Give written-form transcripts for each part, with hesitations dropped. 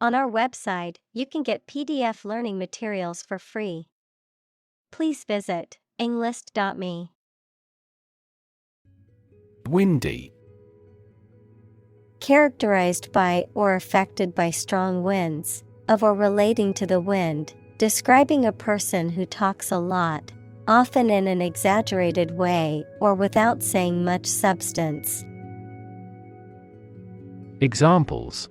On our website, you can get PDF learning materials for free. Please visit englist.me. Windy. Characterized by or affected by strong winds, of or relating to the wind, describing a person who talks a lot, often in an exaggerated way or without saying much substance. Examples: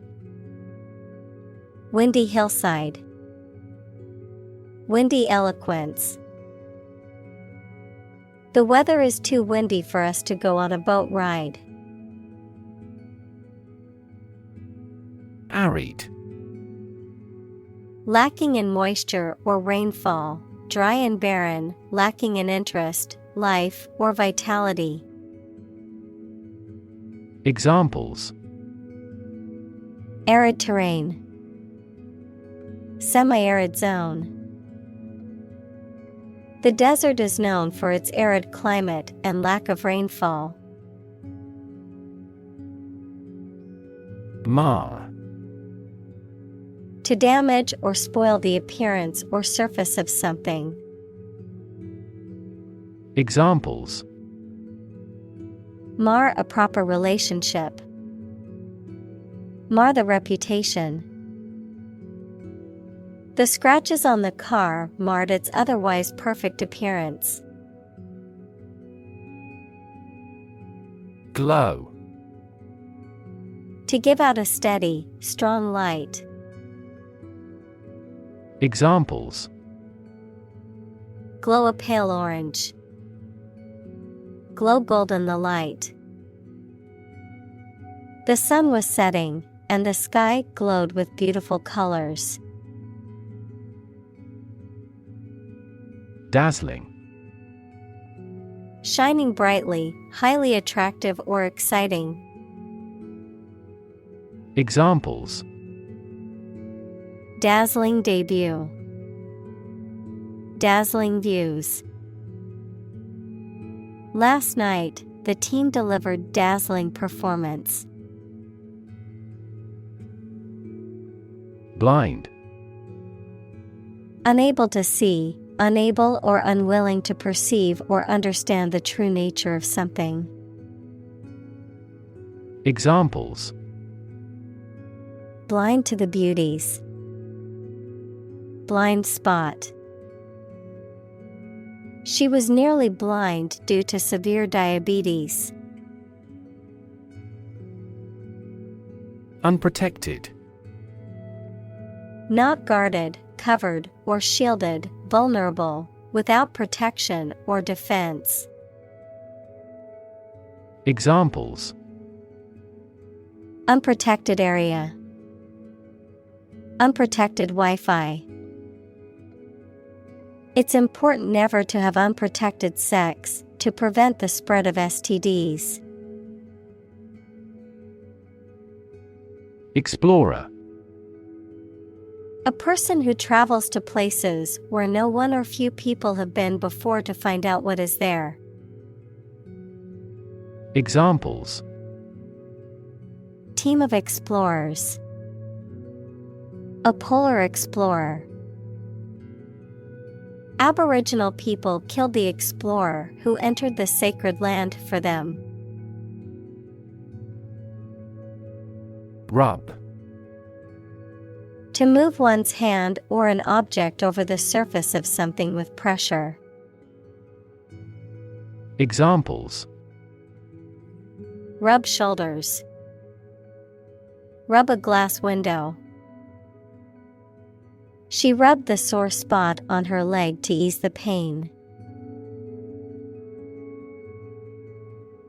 Windy hillside. Windy eloquence. The weather is too windy for us to go on a boat ride. Arid. Lacking in moisture or rainfall, dry and barren, lacking in interest, life, or vitality. Examples: Arid terrain. Semi-arid zone. The desert is known for its arid climate and lack of rainfall. Mar. To damage or spoil the appearance or surface of something. Examples: Mar a proper relationship. Mar the reputation. The scratches on the car marred its otherwise perfect appearance. Glow. To give out a steady, strong light. Examples: Glow a pale orange. Glow golden the light. The sun was setting, and the sky glowed with beautiful colors. Dazzling. Shining brightly, highly attractive or exciting. Examples: Dazzling debut. Dazzling views. Last night, the team delivered dazzling performance. Blind. Unable to see, unable or unwilling to perceive or understand the true nature of something. Examples: Blind to the beauties. Blind spot. She was nearly blind due to severe diabetes. Unprotected. Not guarded, covered, or shielded, vulnerable, without protection or defense. Examples: Unprotected area. Unprotected Wi-Fi. It's important never to have unprotected sex to prevent the spread of STDs. Explorer. A person who travels to places where no one or few people have been before to find out what is there. Examples: Team of explorers. A polar explorer. Aboriginal people killed the explorer who entered the sacred land for them. Rub. To move one's hand or an object over the surface of something with pressure. Examples: Rub shoulders. Rub a glass window. She rubbed the sore spot on her leg to ease the pain.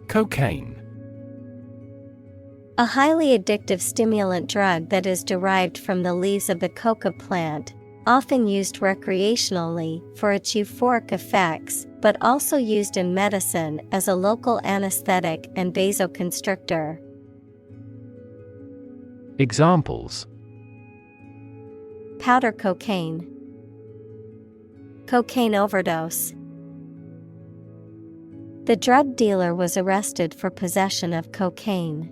Cocaine. A highly addictive stimulant drug that is derived from the leaves of the coca plant, often used recreationally for its euphoric effects, but also used in medicine as a local anesthetic and vasoconstrictor. Examples: Powder cocaine. Cocaine overdose. The drug dealer was arrested for possession of cocaine.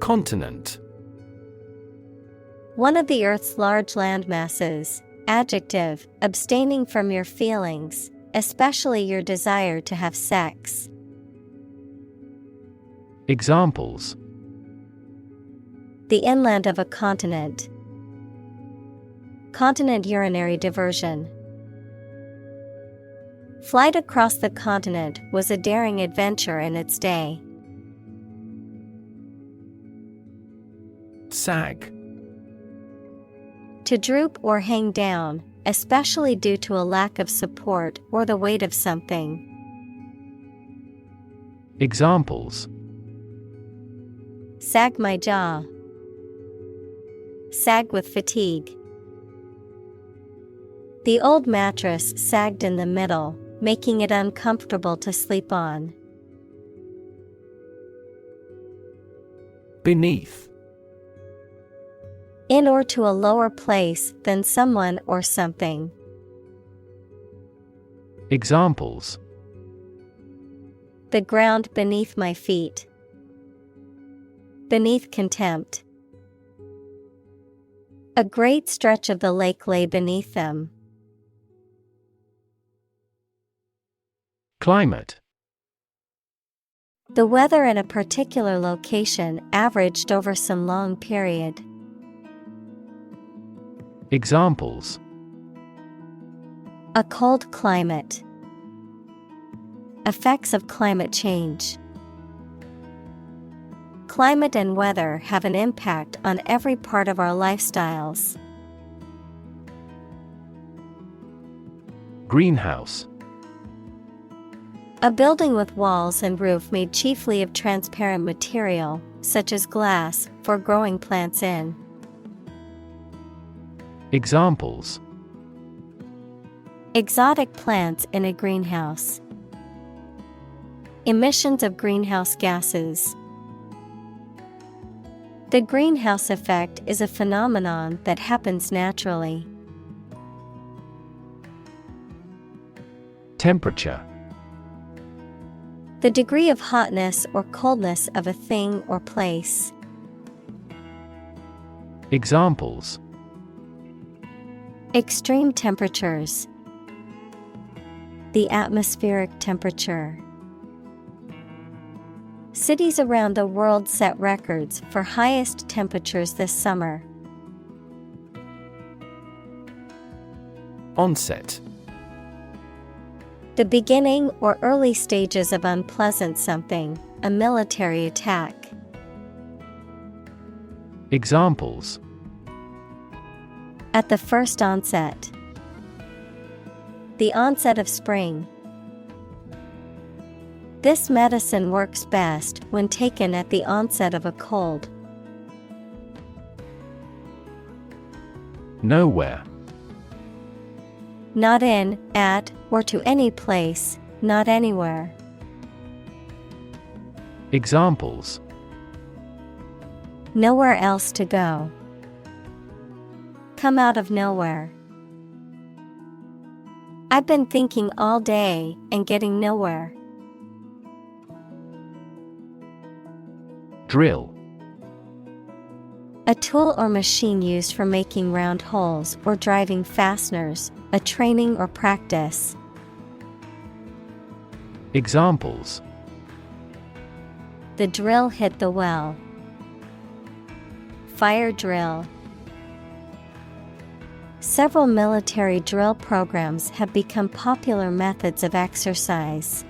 Continent. One of the Earth's large landmasses. Adjective, abstaining from your feelings, especially your desire to have sex. Examples: The inland of a continent. Continent urinary diversion. Flight across the continent was a daring adventure in its day. Sag. To droop or hang down, especially due to a lack of support or the weight of something. Examples: Sag my jaw. Sag with fatigue. The old mattress sagged in the middle, making it uncomfortable to sleep on. Beneath. In or to a lower place than someone or something. Examples: The ground beneath my feet. Beneath contempt. A great stretch of the lake lay beneath them. Climate. The weather in a particular location averaged over some long period. Examples: A cold climate. Effects of climate change. Climate and weather have an impact on every part of our lifestyles. Greenhouse. A building with walls and roof made chiefly of transparent material, such as glass, for growing plants in. Examples: Exotic plants in a greenhouse. Emissions of greenhouse gases. The greenhouse effect is a phenomenon that happens naturally. Temperature. The degree of hotness or coldness of a thing or place. Examples: Extreme temperatures. The atmospheric temperature. Cities around the world set records for highest temperatures this summer. Onset. The beginning or early stages of unpleasant something, a military attack. Examples: At the first onset. The onset of spring. This medicine works best when taken at the onset of a cold. Nowhere. Not in, at, or to any place, not anywhere. Examples: Nowhere else to go. Come out of nowhere. I've been thinking all day and getting nowhere. Drill. A tool or machine used for making round holes or driving fasteners, a training or practice. Examples: The drill hit the well. Fire drill. Several military drill programs have become popular methods of exercise.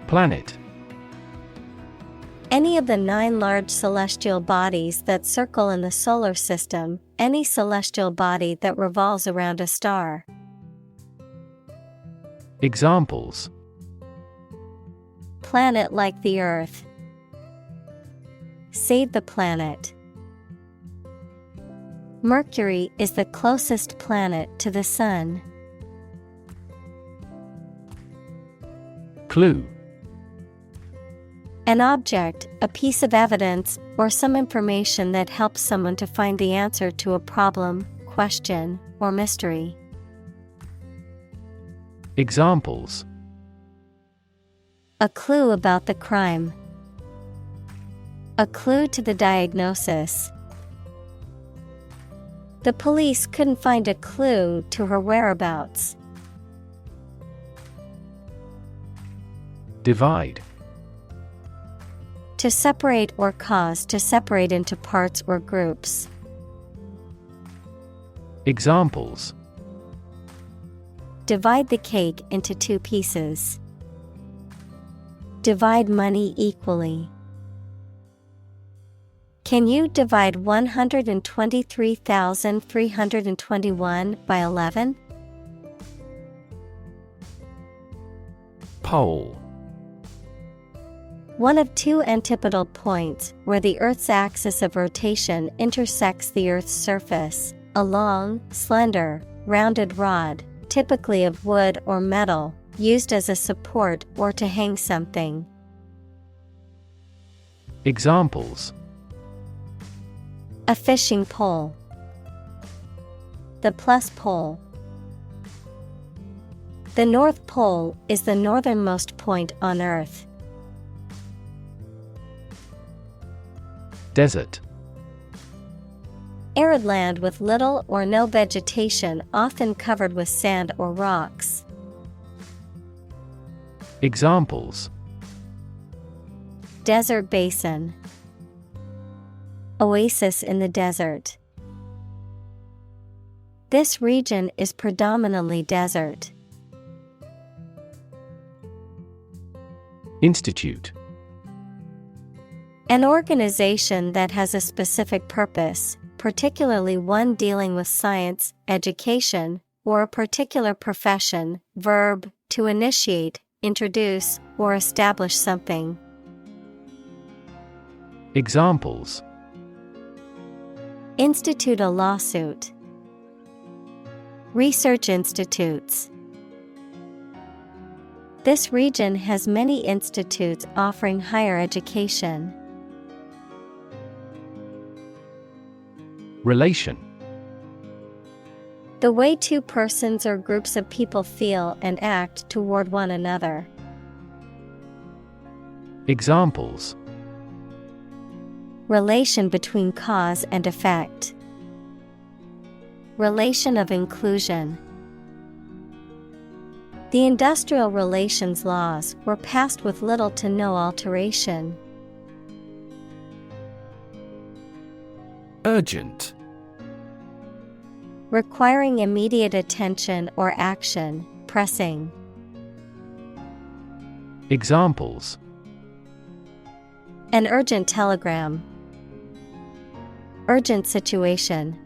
Planet. Any of the 9 large celestial bodies that circle in the solar system, any celestial body that revolves around a star. Examples: Planet like the Earth. Save the planet. Mercury is the closest planet to the Sun. Clue. An object, a piece of evidence, or some information that helps someone to find the answer to a problem, question, or mystery. Examples: A clue about the crime. A clue to the diagnosis. The police couldn't find a clue to her whereabouts. Divide. To separate or cause to separate into parts or groups. Examples: Divide the cake into 2 pieces. Divide money equally. Can you divide 123,321 by 11? Pole. One of 2 antipodal points where the Earth's axis of rotation intersects the Earth's surface. A long, slender, rounded rod, typically of wood or metal, used as a support or to hang something. Examples: A fishing pole. The plus pole. The North Pole is the northernmost point on Earth. Desert. Arid land with little or no vegetation, often covered with sand or rocks. Examples: Desert basin. Oasis in the desert. This region is predominantly desert. Institute. An organization that has a specific purpose, particularly one dealing with science, education, or a particular profession. Verb: to initiate, introduce, or establish something. Examples: Institute a lawsuit. Research institutes. This region has many institutes offering higher education. Relation. The way 2 persons or groups of people feel and act toward one another. Examples: Relation between cause and effect. Relation of inclusion. The industrial relations laws were passed with little to no alteration. Urgent. Requiring immediate attention or action, pressing. Examples: An urgent telegram. Urgent situation.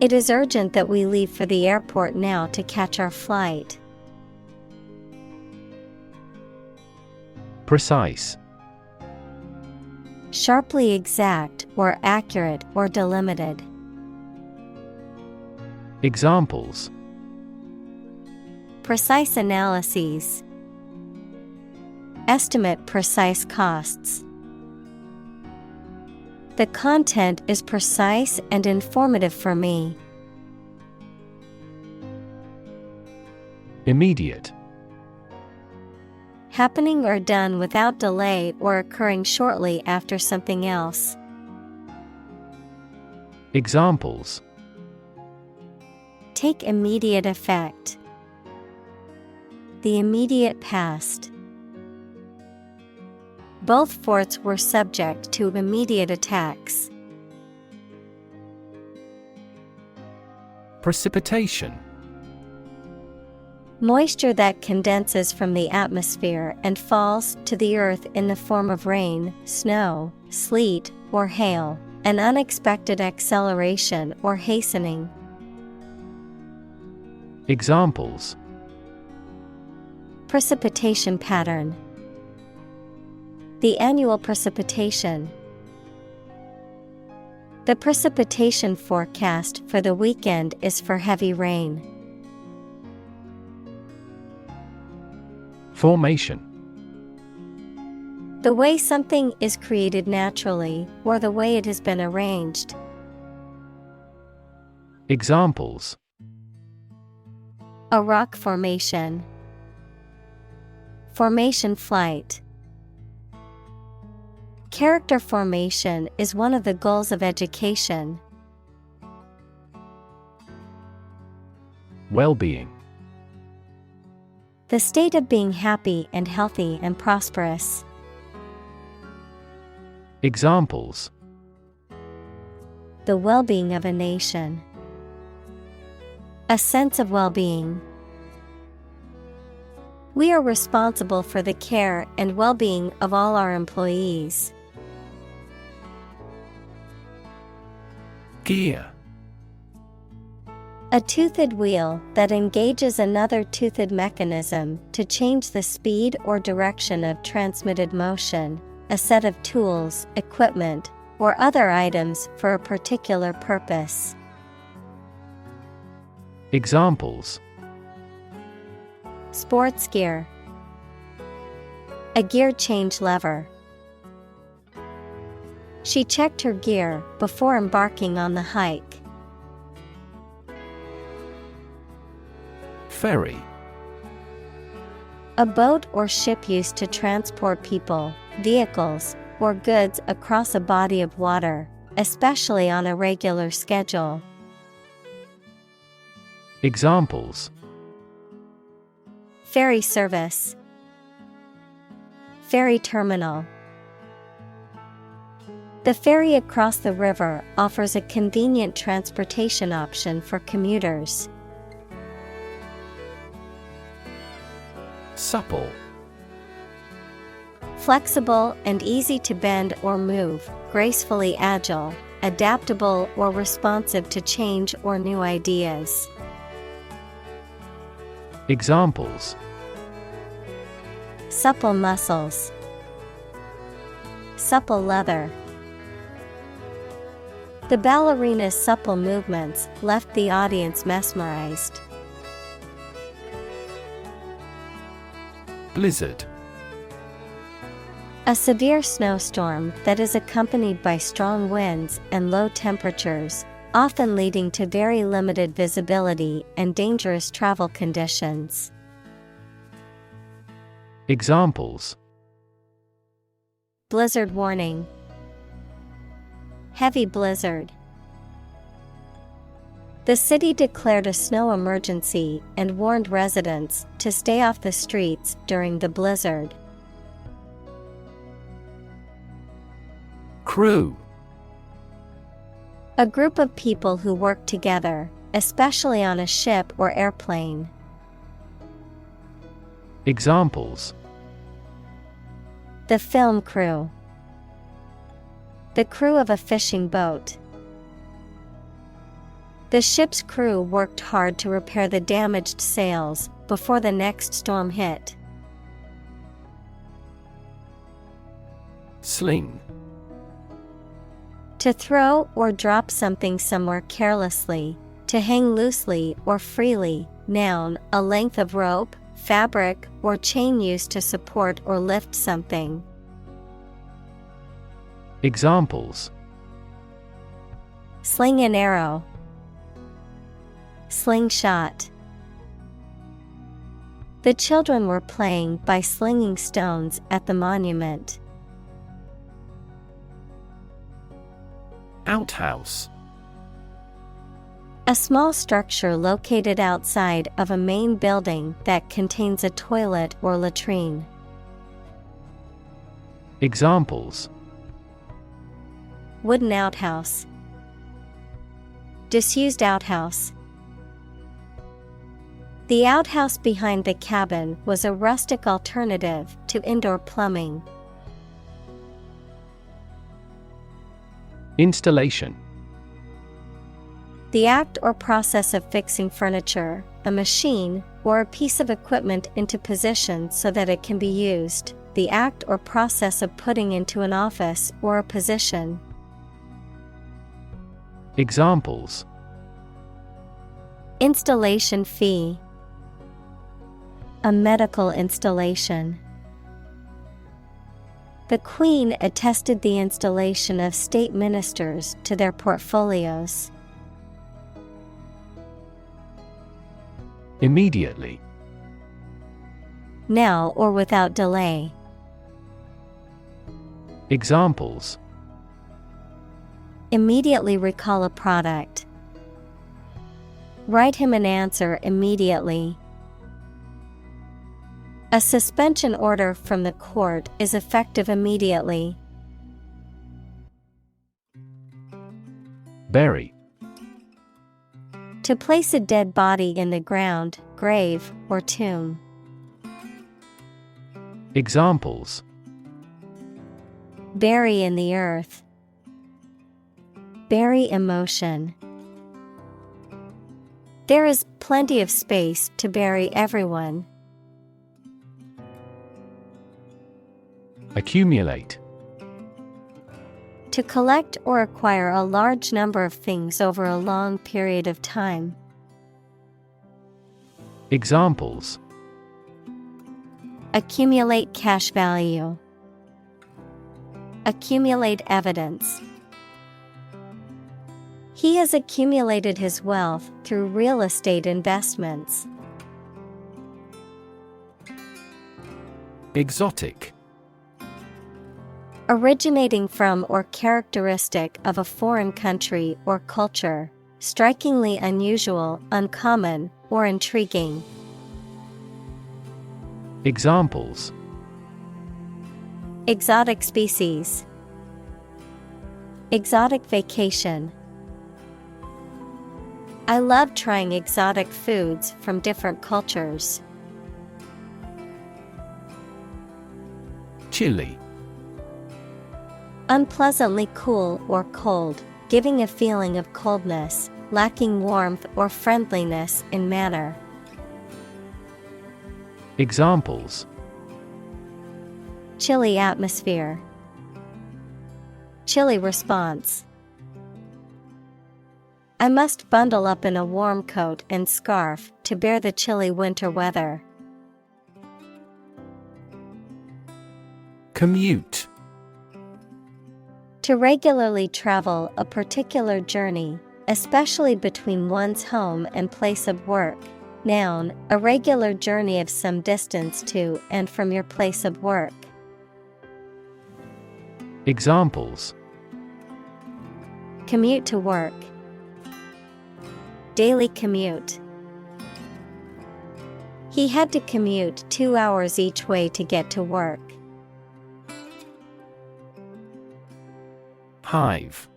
It is urgent that we leave for the airport now to catch our flight. Precise. Sharply exact or accurate or delimited. Examples: Precise analyses. Estimate precise costs. The content is precise and informative for me. Immediate. Happening or done without delay or occurring shortly after something else. Examples: Take immediate effect. The immediate past. Both forts were subject to immediate attacks. Precipitation. Moisture that condenses from the atmosphere and falls to the earth in the form of rain, snow, sleet, or hail. An unexpected acceleration or hastening. Examples: Precipitation pattern. The annual precipitation. The precipitation forecast for the weekend is for heavy rain. Formation. The way something is created naturally, or the way it has been arranged. Examples: A rock formation. Formation flight. Character formation is one of the goals of education. Well-being. The state of being happy and healthy and prosperous. Examples: The well-being of a nation. A sense of well-being. We are responsible for the care and well-being of all our employees. Gear. A toothed wheel that engages another toothed mechanism to change the speed or direction of transmitted motion, a set of tools, equipment, or other items for a particular purpose. Examples: Sports gear. A gear change lever. She checked her gear before embarking on the hike. Ferry. A boat or ship used to transport people, vehicles, or goods across a body of water, especially on a regular schedule. Examples: Ferry service. Ferry terminal. The ferry across the river offers a convenient transportation option for commuters. Supple. Flexible and easy to bend or move, gracefully agile, adaptable or responsive to change or new ideas. Examples: Supple muscles. Supple leather. The ballerina's supple movements left the audience mesmerized. Blizzard. A severe snowstorm that is accompanied by strong winds and low temperatures, often leading to very limited visibility and dangerous travel conditions. Examples: Blizzard warning. Heavy blizzard. The city declared a snow emergency and warned residents to stay off the streets during the blizzard. Crew. A group of people who work together, especially on a ship or airplane. Examples: The film crew. The crew of a fishing boat. The ship's crew worked hard to repair the damaged sails before the next storm hit. Sling. To throw or drop something somewhere carelessly, to hang loosely or freely. Noun, a length of rope, fabric, or chain used to support or lift something. Examples: Sling an arrow. Slingshot. The children were playing by slinging stones at the monument. Outhouse. A small structure located outside of a main building that contains a toilet or latrine. Examples: Wooden outhouse. Disused outhouse. The outhouse behind the cabin was a rustic alternative to indoor plumbing. Installation. The act or process of fixing furniture, a machine, or a piece of equipment into position so that it can be used. The act or process of putting into an office or a position. Examples: Installation fee. A medical installation. The Queen attested the installation of state ministers to their portfolios. Immediately. now or without delay. Examples: Immediately recall a product. Write him an answer immediately. A suspension order from the court is effective immediately. Bury. To place a dead body in the ground, grave, or tomb. Examples: Bury in the earth. Bury emotion. There is plenty of space to bury everyone. Accumulate. To collect or acquire a large number of things over a long period of time. Examples: Accumulate cash value. Accumulate evidence. He has accumulated his wealth through real estate investments. Exotic. Originating from or characteristic of a foreign country or culture, strikingly unusual, uncommon, or intriguing. Examples: Exotic species. Exotic vacation. I love trying exotic foods from different cultures. Chilly. Unpleasantly cool or cold, giving a feeling of coldness, lacking warmth or friendliness in manner. Examples: Chilly atmosphere. Chilly response. I must bundle up in a warm coat and scarf to bear the chilly winter weather. Commute. To regularly travel a particular journey, especially between one's home and place of work. Noun, a regular journey of some distance to and from your place of work. Examples: Commute to work. Daily commute. He had to commute 2 hours each way to get to work. Hive.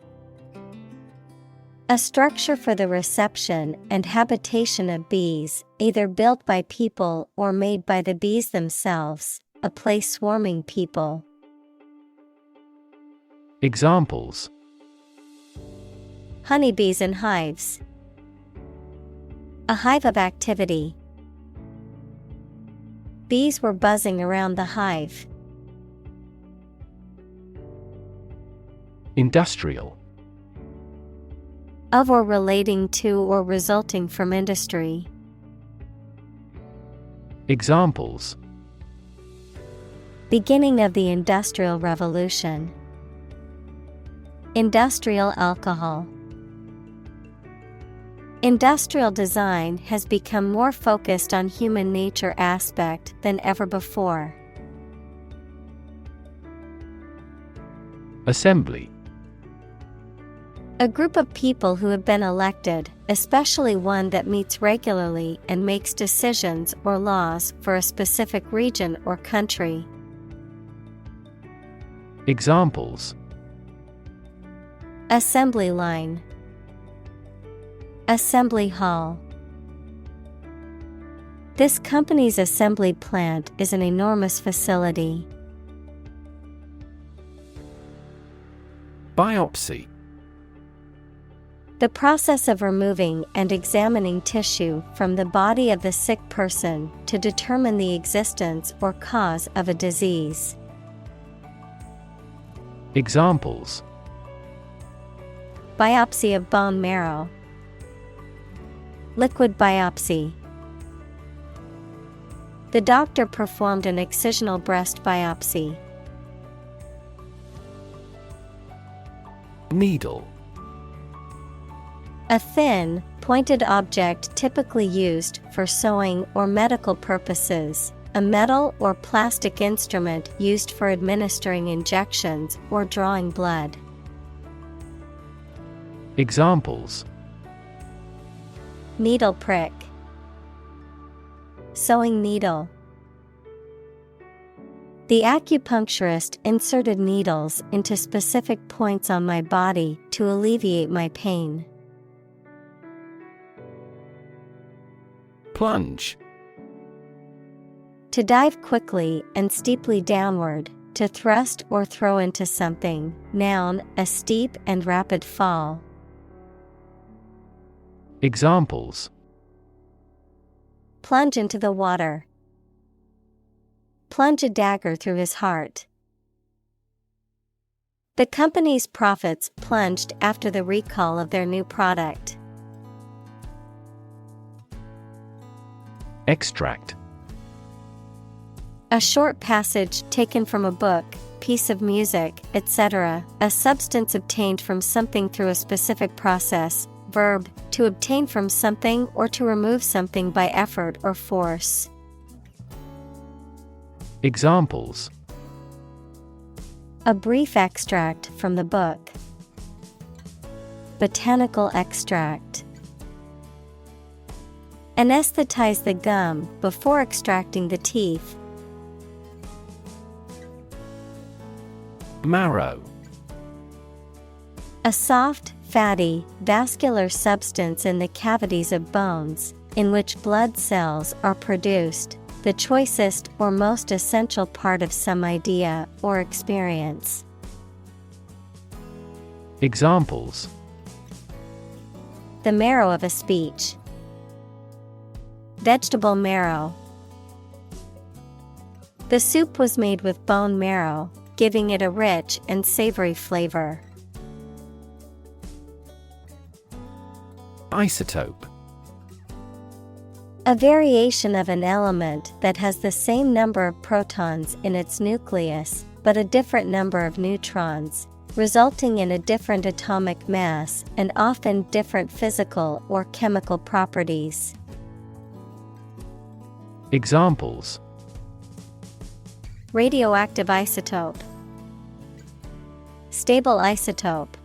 A structure for the reception and habitation of bees, either built by people or made by the bees themselves, a place swarming people. Examples: Honeybees in hives. A hive of activity. Bees were buzzing around the hive. Industrial. Of or relating to or resulting from industry. Examples: Beginning of the Industrial Revolution. Industrial alcohol. Industrial design has become more focused on human nature aspect than ever before. Assembly. A group of people who have been elected, especially one that meets regularly and makes decisions or laws for a specific region or country. Examples: Assembly line. Assembly hall. This company's assembly plant is an enormous facility. Biopsy. The process of removing and examining tissue from the body of the sick person to determine the existence or cause of a disease. Examples: Biopsy of bone marrow. Liquid biopsy. The doctor performed an excisional breast biopsy. Needle. A thin, pointed object typically used for sewing or medical purposes, a metal or plastic instrument used for administering injections or drawing blood. Examples: Needle prick, sewing needle. The acupuncturist inserted needles into specific points on my body to alleviate my pain. Plunge. To dive quickly and steeply downward, to thrust or throw into something. Noun, a steep and rapid fall. Examples: Plunge into the water. Plunge a dagger through his heart. The company's profits plunged after the recall of their new product. Extract. A short passage taken from a book, piece of music, etc., a substance obtained from something through a specific process. Verb, to obtain from something or to remove something by effort or force. Examples: A brief extract from the book. Botanical extract. Anesthetize the gum before extracting the teeth. Marrow. A soft, fatty, vascular substance in the cavities of bones, in which blood cells are produced, the choicest or most essential part of some idea or experience. Examples: The marrow of a speech. Vegetable marrow. The soup was made with bone marrow, giving it a rich and savory flavor. Isotope. A variation of an element that has the same number of protons in its nucleus, but a different number of neutrons, resulting in a different atomic mass and often different physical or chemical properties. Examples: Radioactive isotope. Stable isotope.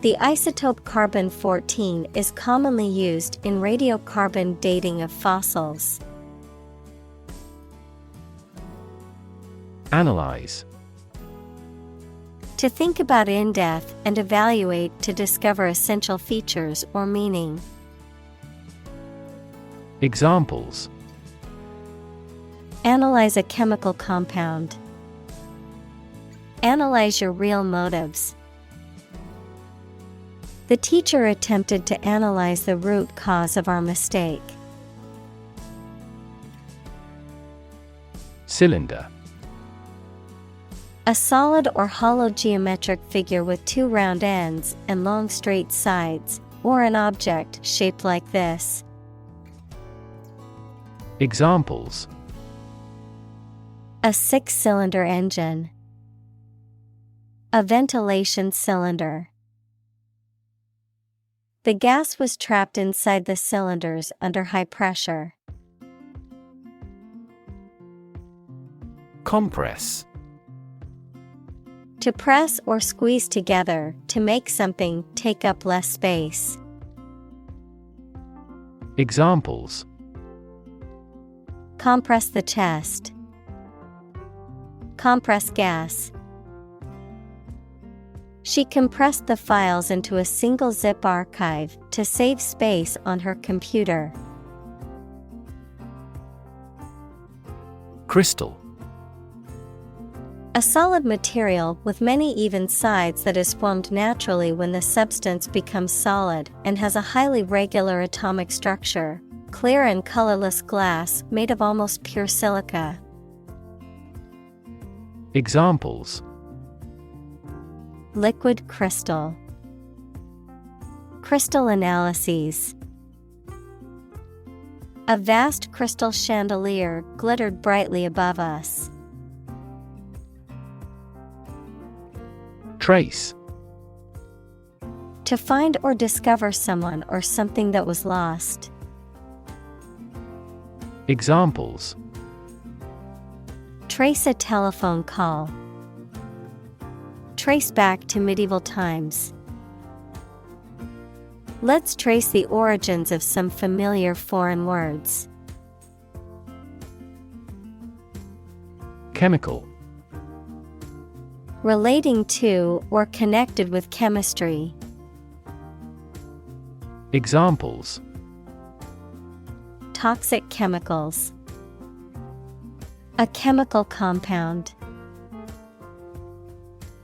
The isotope carbon-14 is commonly used in radiocarbon dating of fossils. Analyze. To think about in depth and evaluate to discover essential features or meaning. Examples: Analyze a chemical compound. Analyze your real motives. The teacher attempted to analyze the root cause of our mistake. Cylinder. A solid or hollow geometric figure with two round ends and long straight sides, or an object shaped like this. Examples: A 6-cylinder engine. A ventilation cylinder. The gas was trapped inside the cylinders under high pressure. Compress. To press or squeeze together to make something take up less space. Examples: Compress the chest. Compress gas. She compressed the files into a single zip archive to save space on her computer. Crystal. A solid material with many even sides that is formed naturally when the substance becomes solid and has a highly regular atomic structure. Clear and colorless glass made of almost pure silica. Examples: Liquid crystal. Crystal analyses. A vast crystal chandelier glittered brightly above us. Trace. To find or discover someone or something that was lost. Examples: trace a telephone call. Trace back to medieval times. Let's trace the origins of some familiar foreign words. Chemical. Relating to or connected with chemistry. Examples: toxic chemicals. A chemical compound.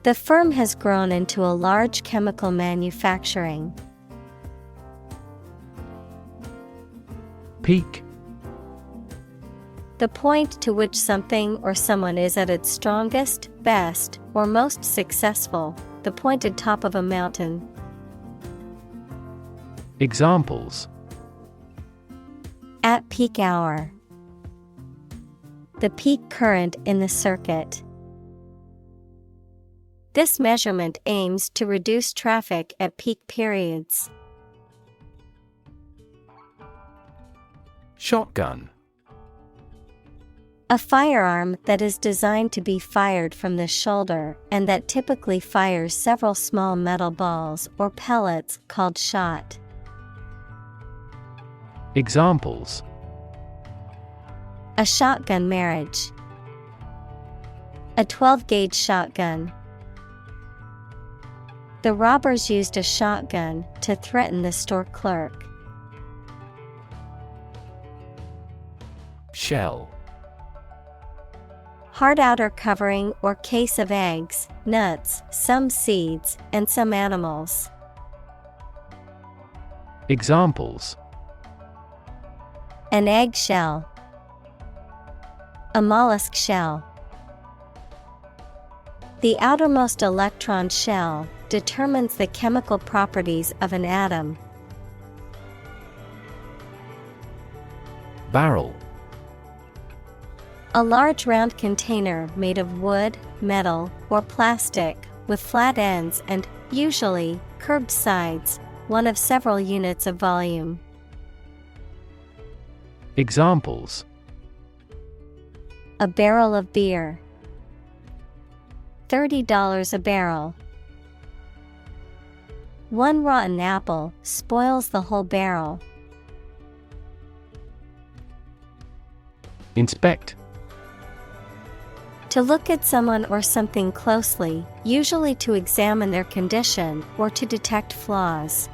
The firm has grown into a large chemical manufacturing. Peak. The point to which something or someone is at its strongest, best, or most successful, the pointed top of a mountain. Examples: at peak hour. The peak current in the circuit. This measurement aims to reduce traffic at peak periods. Shotgun. A firearm that is designed to be fired from the shoulder and that typically fires several small metal balls or pellets called shot. Examples: a shotgun marriage. A 12-gauge shotgun. The robbers used a shotgun to threaten the store clerk. Shell. Hard outer covering or case of eggs, nuts, some seeds, and some animals. Examples: an egg shell. A mollusk shell. The outermost electron shell determines the chemical properties of an atom. Barrel. A large round container made of wood, metal, or plastic, with flat ends and, usually, curved sides, one of several units of volume. Examples: a barrel of beer. $30 a barrel. One rotten apple spoils the whole barrel. Inspect. To look at someone or something closely, usually to examine their condition or to detect flaws.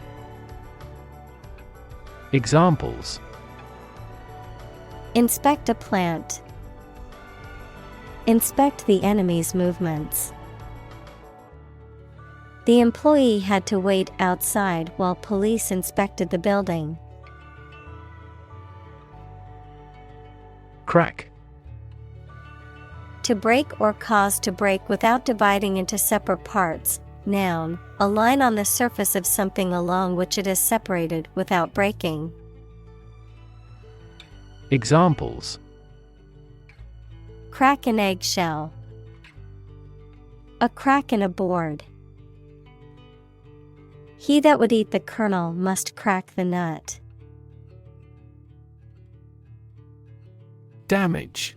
Examples: inspect a plant. Inspect the enemy's movements. The employee had to wait outside while police inspected the building. Crack. To break or cause to break without dividing into separate parts. Noun, a line on the surface of something along which it is separated without breaking. Examples: crack an eggshell. A crack in a board. He that would eat the kernel must crack the nut. Damage.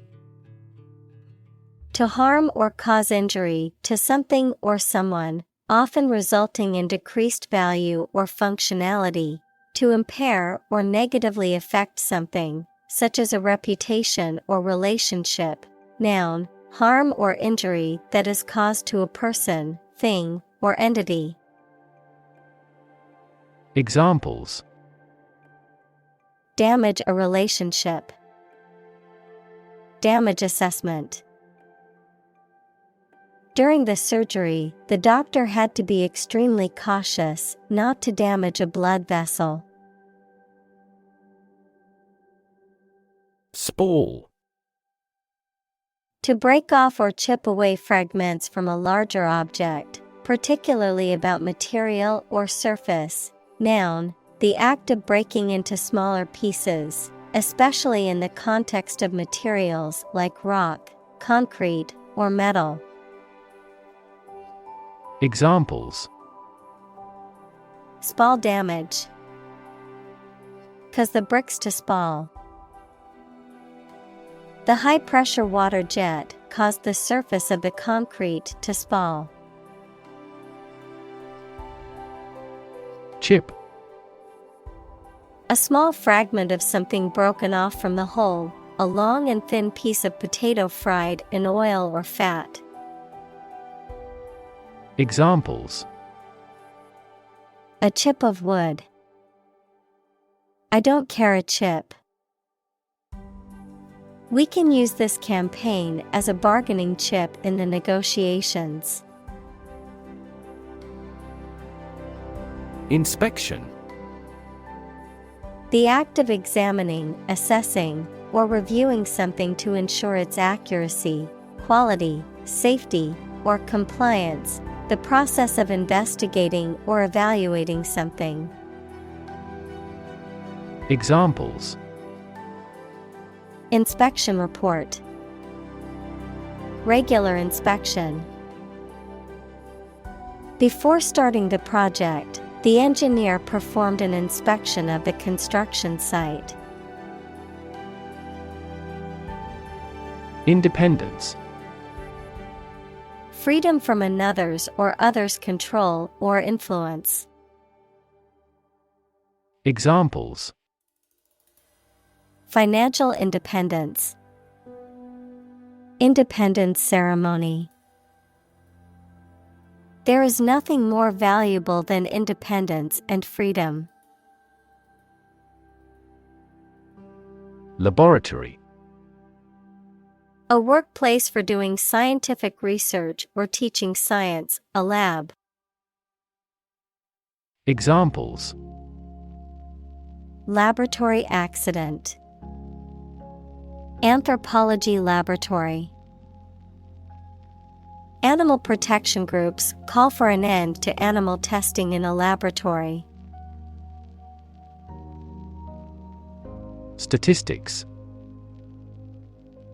To harm or cause injury to something or someone, often resulting in decreased value or functionality. To impair or negatively affect something, such as a reputation or relationship. Noun, harm or injury that is caused to a person, thing, or entity. Examples: damage a relationship. Damage assessment. During the surgery, the doctor had to be extremely cautious not to damage a blood vessel. Spall. To break off or chip away fragments from a larger object, particularly about material or surface. Noun, the act of breaking into smaller pieces, especially in the context of materials like rock, concrete, or metal. Examples: spall damage. Cause the bricks to spall. The high-pressure water jet caused the surface of the concrete to spall. Chip. A small fragment of something broken off from the whole, a long and thin piece of potato fried in oil or fat. Examples: A chip of wood. I don't care a chip. We can use this campaign as a bargaining chip in the negotiations. Inspection. The act of examining, assessing, or reviewing something to ensure its accuracy, quality, safety, or compliance, the process of investigating or evaluating something. Examples: Inspection report. Regular inspection. Before starting the project, the engineer performed an inspection of the construction site. Independence. Freedom from another's or others' control or influence. Examples: Financial independence. Independence ceremony. There is nothing more valuable than independence and freedom. Laboratory. A workplace for doing scientific research or teaching science, a lab. Examples: Laboratory accident. Anthropology laboratory. Animal protection groups call for an end to animal testing in a laboratory. Statistics.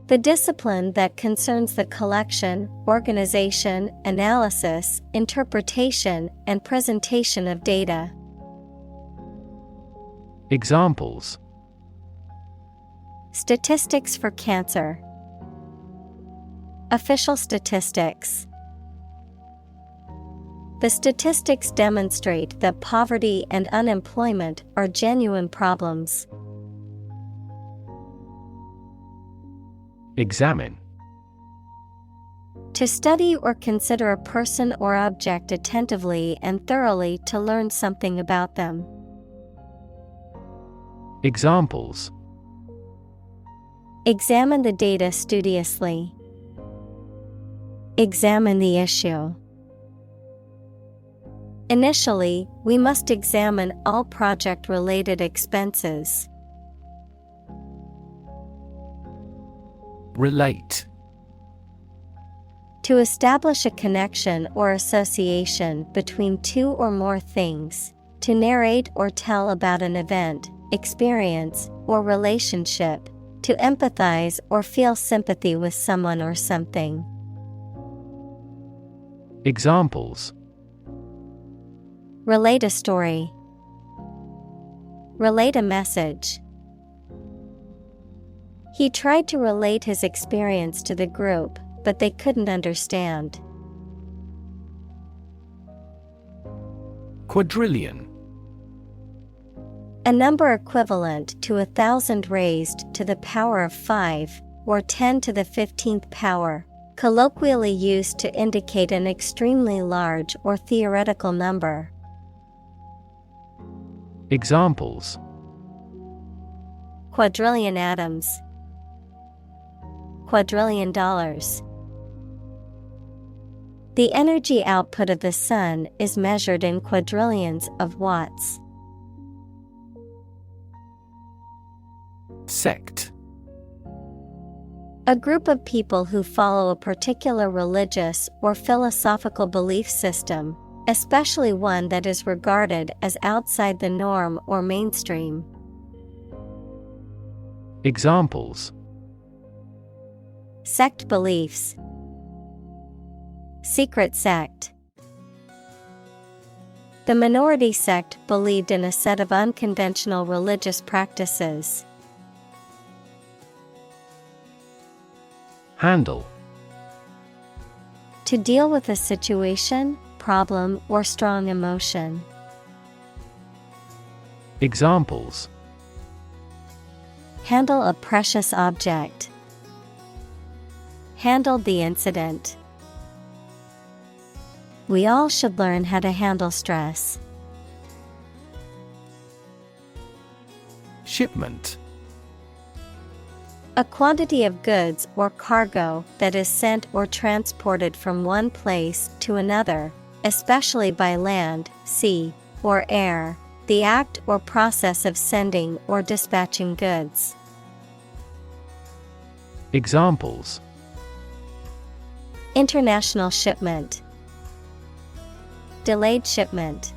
The discipline that concerns the collection, organization, analysis, interpretation, and presentation of data. Examples: Statistics for cancer. Official statistics. The statistics demonstrate that poverty and unemployment are genuine problems. Examine. To study or consider a person or object attentively and thoroughly to learn something about them. Examples: Examine the data studiously. Examine the issue. Initially, we must examine all project-related expenses. Relate. To establish a connection or association between two or more things, to narrate or tell about an event, experience, or relationship, to empathize or feel sympathy with someone or something. Examples: Relate a story. Relate a message. He tried to relate his experience to the group, but they couldn't understand. Quadrillion. A number equivalent to 1,000 raised to the power of 5, or 10 to the 15th power, colloquially used to indicate an extremely large or theoretical number. Examples: Quadrillion atoms. Quadrillion dollars. The energy output of the sun is measured in quadrillions of watts. Sect. A group of people who follow a particular religious or philosophical belief system, especially one that is regarded as outside the norm or mainstream. Examples: Sect beliefs. Secret sect. The minority sect believed in a set of unconventional religious practices. Handle. To deal with a situation, problem, or strong emotion. Examples: Handle a precious object. Handled the incident. We all should learn how to handle stress. Shipment. A quantity of goods or cargo that is sent or transported from one place to another, especially by land, sea, or air, the act or process of sending or dispatching goods. Examples: International shipment. Delayed shipment.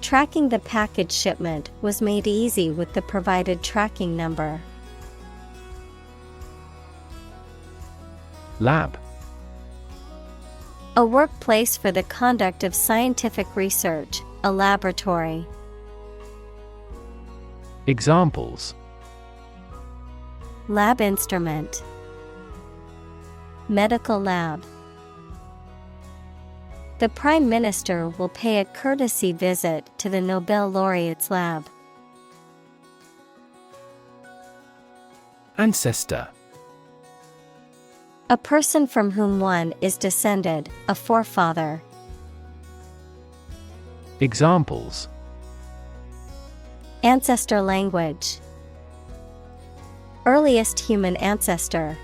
Tracking the package shipment was made easy with the provided tracking number. Lab. A workplace for the conduct of scientific research, a laboratory. Examples: Lab instrument. Medical lab. The Prime Minister will pay a courtesy visit to the Nobel laureate's lab. Ancestor. A person from whom one is descended, a forefather. Examples: Ancestor language. Earliest human ancestor.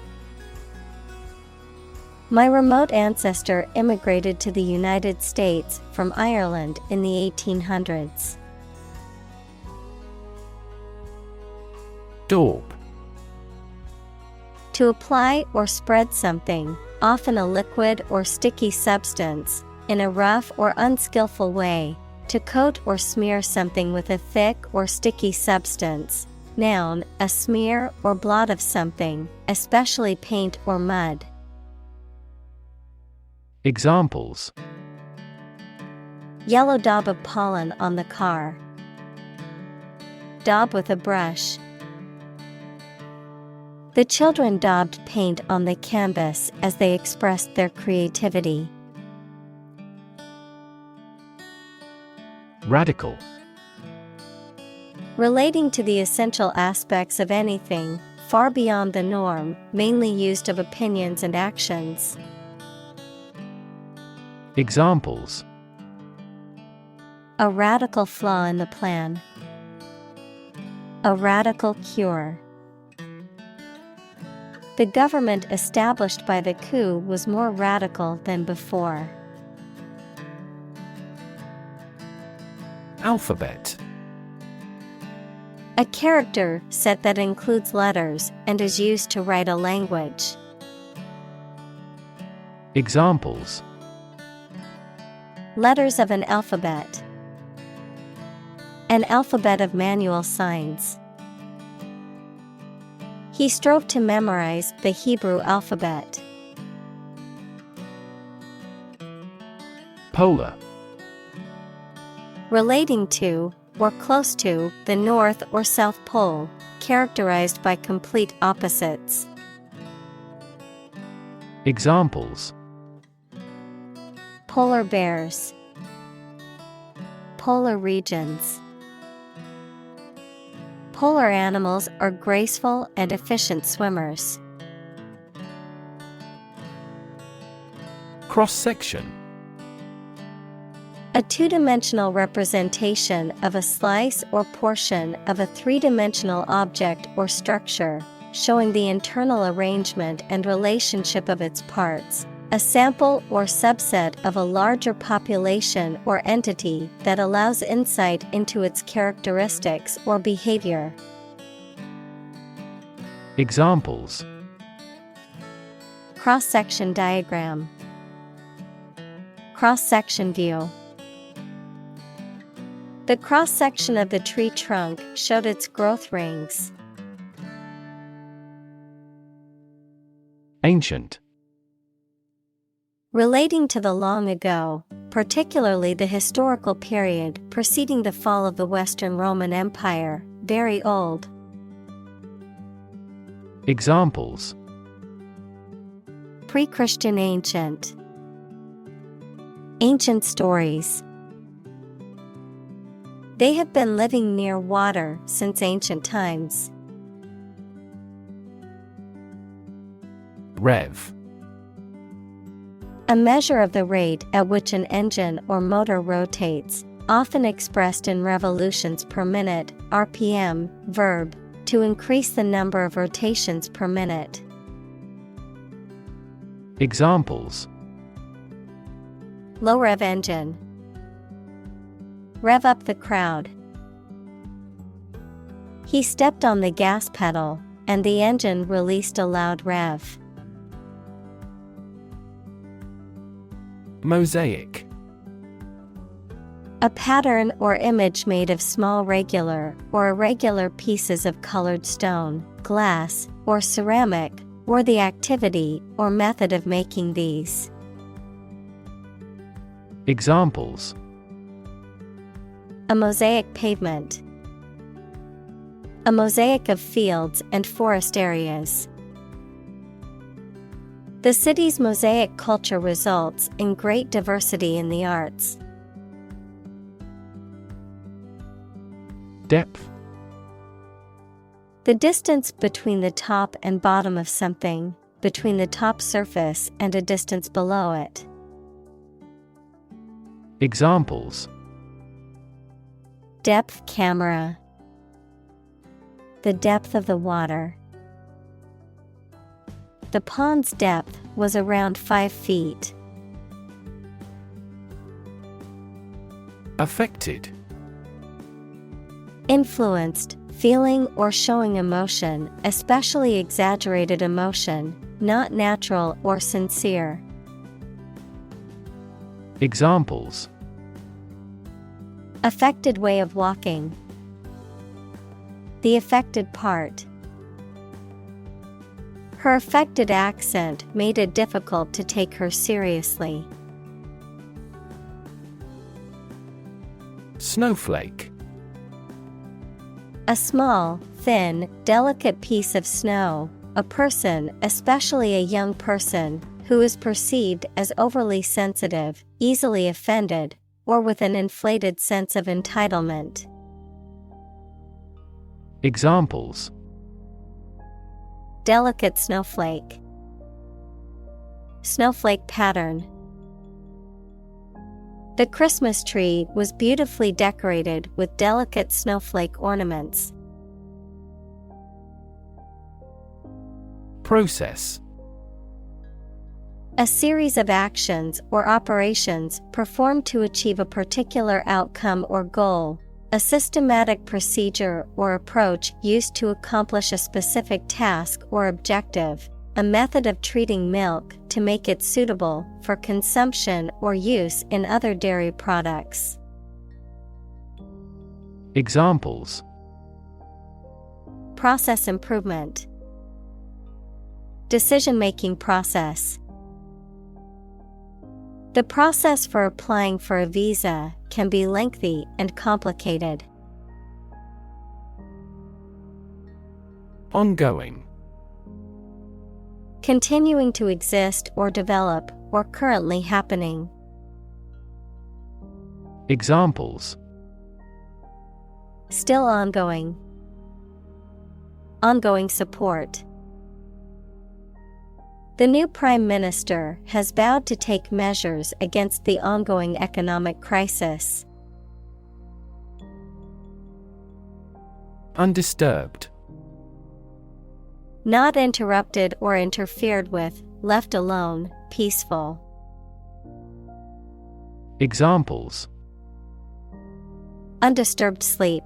My remote ancestor immigrated to the United States from Ireland in the 1800s. Daub. To apply or spread something, often a liquid or sticky substance, in a rough or unskillful way, to coat or smear something with a thick or sticky substance. Noun, a smear or blot of something, especially paint or mud. Examples: Yellow daub of pollen on the car. Daub with a brush. The children daubed paint on the canvas as they expressed their creativity. Radical. Relating to the essential aspects of anything, far beyond the norm, mainly used of opinions and actions. Examples: A radical flaw in the plan. A radical cure. The government established by the coup was more radical than before. Alphabet. A character set that includes letters and is used to write a language. Examples: Letters of an alphabet. An alphabet of manual signs. He strove to memorize the Hebrew alphabet. Polar. Relating to, or close to, the North or South Pole, characterized by complete opposites. Examples: Polar bears. Polar regions. Polar animals are graceful and efficient swimmers. Cross-section. A two-dimensional representation of a slice or portion of a three-dimensional object or structure, showing the internal arrangement and relationship of its parts. A sample or subset of a larger population or entity that allows insight into its characteristics or behavior. Examples: Cross-section diagram. Cross-section view. The cross-section of the tree trunk showed its growth rings. Ancient. Relating to the long ago, particularly the historical period preceding the fall of the Western Roman Empire, very old. Examples: Pre-Christian ancient. Ancient stories. They have been living near water since ancient times. Rev. A measure of the rate at which an engine or motor rotates, often expressed in revolutions per minute, RPM, verb, to increase the number of rotations per minute. Examples: Low rev engine. Rev up the crowd. He stepped on the gas pedal, and the engine released a loud rev. Mosaic. A pattern or image made of small regular or irregular pieces of colored stone, glass, or ceramic, or the activity or method of making these. Examples: A mosaic pavement. A mosaic of fields and forest areas. The city's mosaic culture results in great diversity in the arts. Depth. The distance between the top and bottom of something, between the top surface and a distance below it. Examples: Depth camera. The depth of the water. The pond's depth was around 5 feet. Affected. Influenced, feeling or showing emotion, especially exaggerated emotion, not natural or sincere. Examples: Affected way of walking. The affected part. Her affected accent made it difficult to take her seriously. Snowflake. A small, thin, delicate piece of snow, a person, especially a young person, who is perceived as overly sensitive, easily offended, or with an inflated sense of entitlement. Examples: Delicate snowflake. Snowflake pattern. The Christmas tree was beautifully decorated with delicate snowflake ornaments. Process. A series of actions or operations performed to achieve a particular outcome or goal. A systematic procedure or approach used to accomplish a specific task or objective. A method of treating milk to make it suitable for consumption or use in other dairy products. Examples: Process improvement. Decision-making process. The process for applying for a visa can be lengthy and complicated. Ongoing. Continuing to exist or develop, or currently happening. Examples: Still ongoing. Ongoing support. The new Prime Minister has vowed to take measures against the ongoing economic crisis. Undisturbed. Not interrupted or interfered with, left alone, peaceful. Examples: Undisturbed sleep.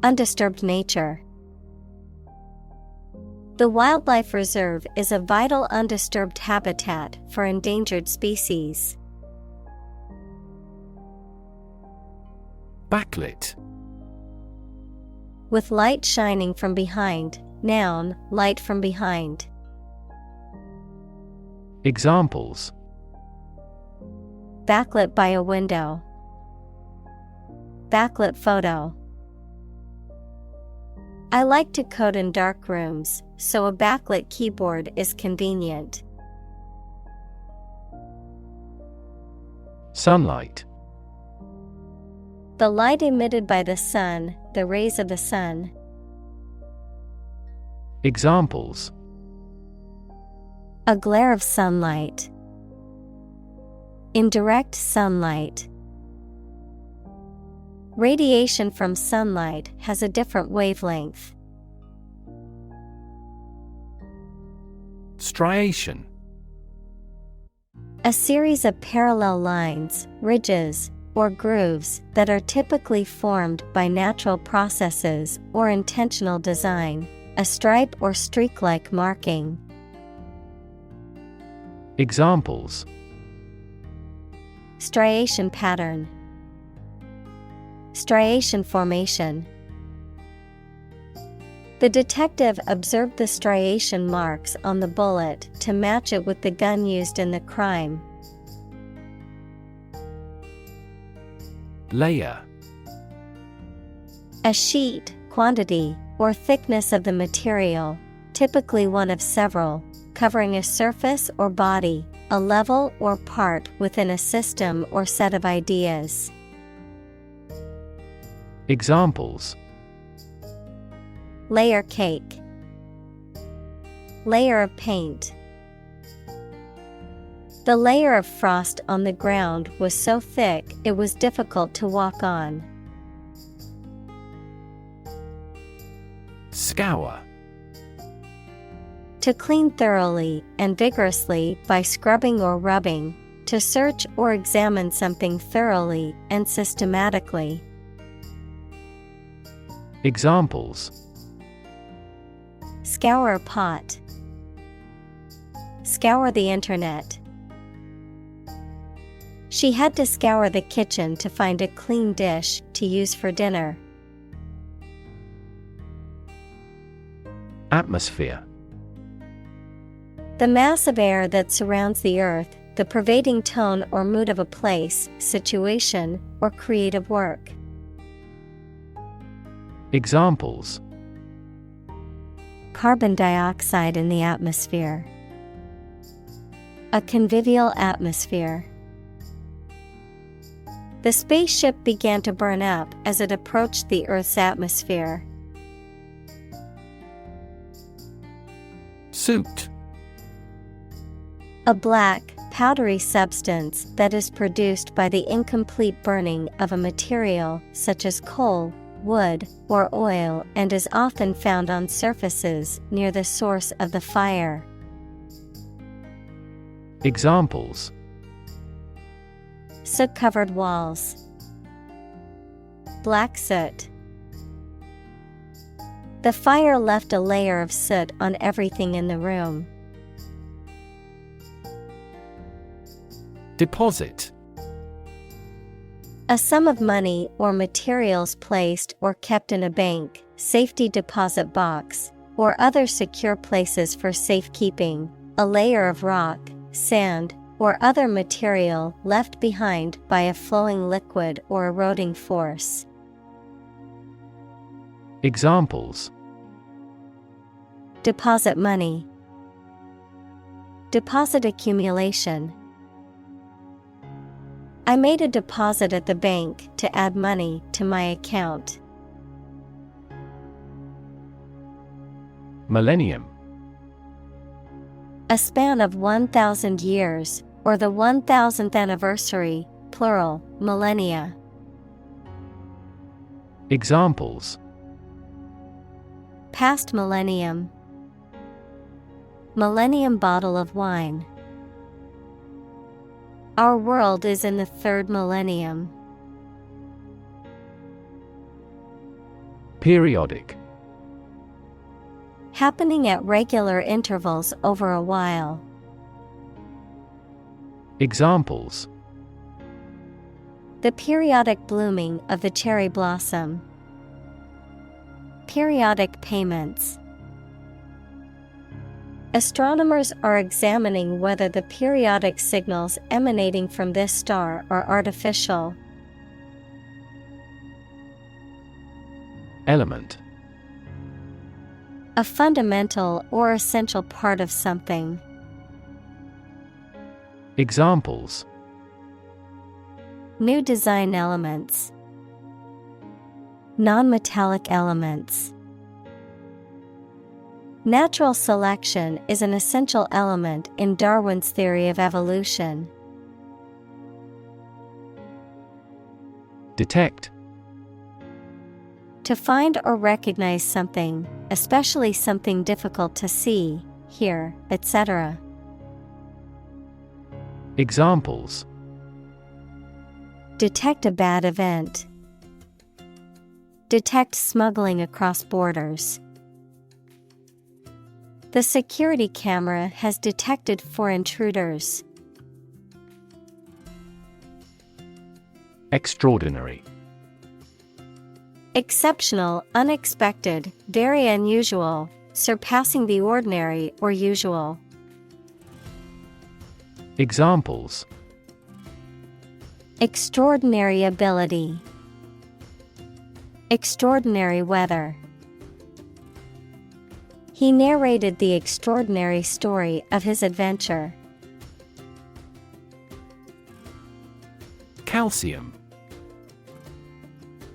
Undisturbed nature. The wildlife reserve is a vital undisturbed habitat for endangered species. Backlit. With light shining from behind, noun, light from behind. Examples: Backlit by a window. Backlit photo. I like to code in dark rooms, so a backlit keyboard is convenient. Sunlight. The light emitted by the sun, the rays of the sun. Examples: A glare of sunlight. Indirect sunlight. Radiation from sunlight has a different wavelength. Striation. A series of parallel lines, ridges, or grooves that are typically formed by natural processes or intentional design, a stripe or streak-like marking. Examples: Striation pattern. Striation formation. The detective observed the striation marks on the bullet to match it with the gun used in the crime. Layer. A sheet, quantity, or thickness of the material, typically one of several, covering a surface or body, a level or part within a system or set of ideas. Examples: Layer cake. Layer of paint. The layer of frost on the ground was so thick it was difficult to walk on. Scour. To clean thoroughly and vigorously by scrubbing or rubbing, to search or examine something thoroughly and systematically. Examples: Scour a pot. Scour the internet. She had to scour the kitchen to find a clean dish to use for dinner. Atmosphere. The mass of air that surrounds the earth, the pervading tone or mood of a place, situation, or creative work. Examples: Carbon dioxide in the atmosphere. A convivial atmosphere. The spaceship began to burn up as it approached the Earth's atmosphere. Soot. A black, powdery substance that is produced by the incomplete burning of a material such as coal, wood, or oil and is often found on surfaces near the source of the fire. Examples: Soot-covered walls. Black soot. The fire left a layer of soot on everything in the room. Deposit. A sum of money or materials placed or kept in a bank, safety deposit box, or other secure places for safekeeping, a layer of rock, sand, or other material left behind by a flowing liquid or eroding force. Examples: Deposit money. Deposit accumulation. I made a deposit at the bank to add money to my account. Millennium. A span of 1,000 years, or the 1,000th anniversary, plural, millennia. Examples: Past millennium. Millennium bottle of wine. Our world is in the third millennium. Periodic. Happening at regular intervals over a while. Examples: The periodic blooming of the cherry blossom. Periodic payments. Astronomers are examining whether the periodic signals emanating from this star are artificial. Element. A fundamental or essential part of something. Examples: New design elements. Non-metallic elements. Natural selection is an essential element in Darwin's theory of evolution. Detect. To find or recognize something, especially something difficult to see, hear, etc. Examples: Detect a bad event. Detect smuggling across borders. The security camera has detected 4 intruders. Extraordinary. Exceptional, unexpected, very unusual, surpassing the ordinary or usual. Examples: Extraordinary ability. Extraordinary weather. He narrated the extraordinary story of his adventure. Calcium.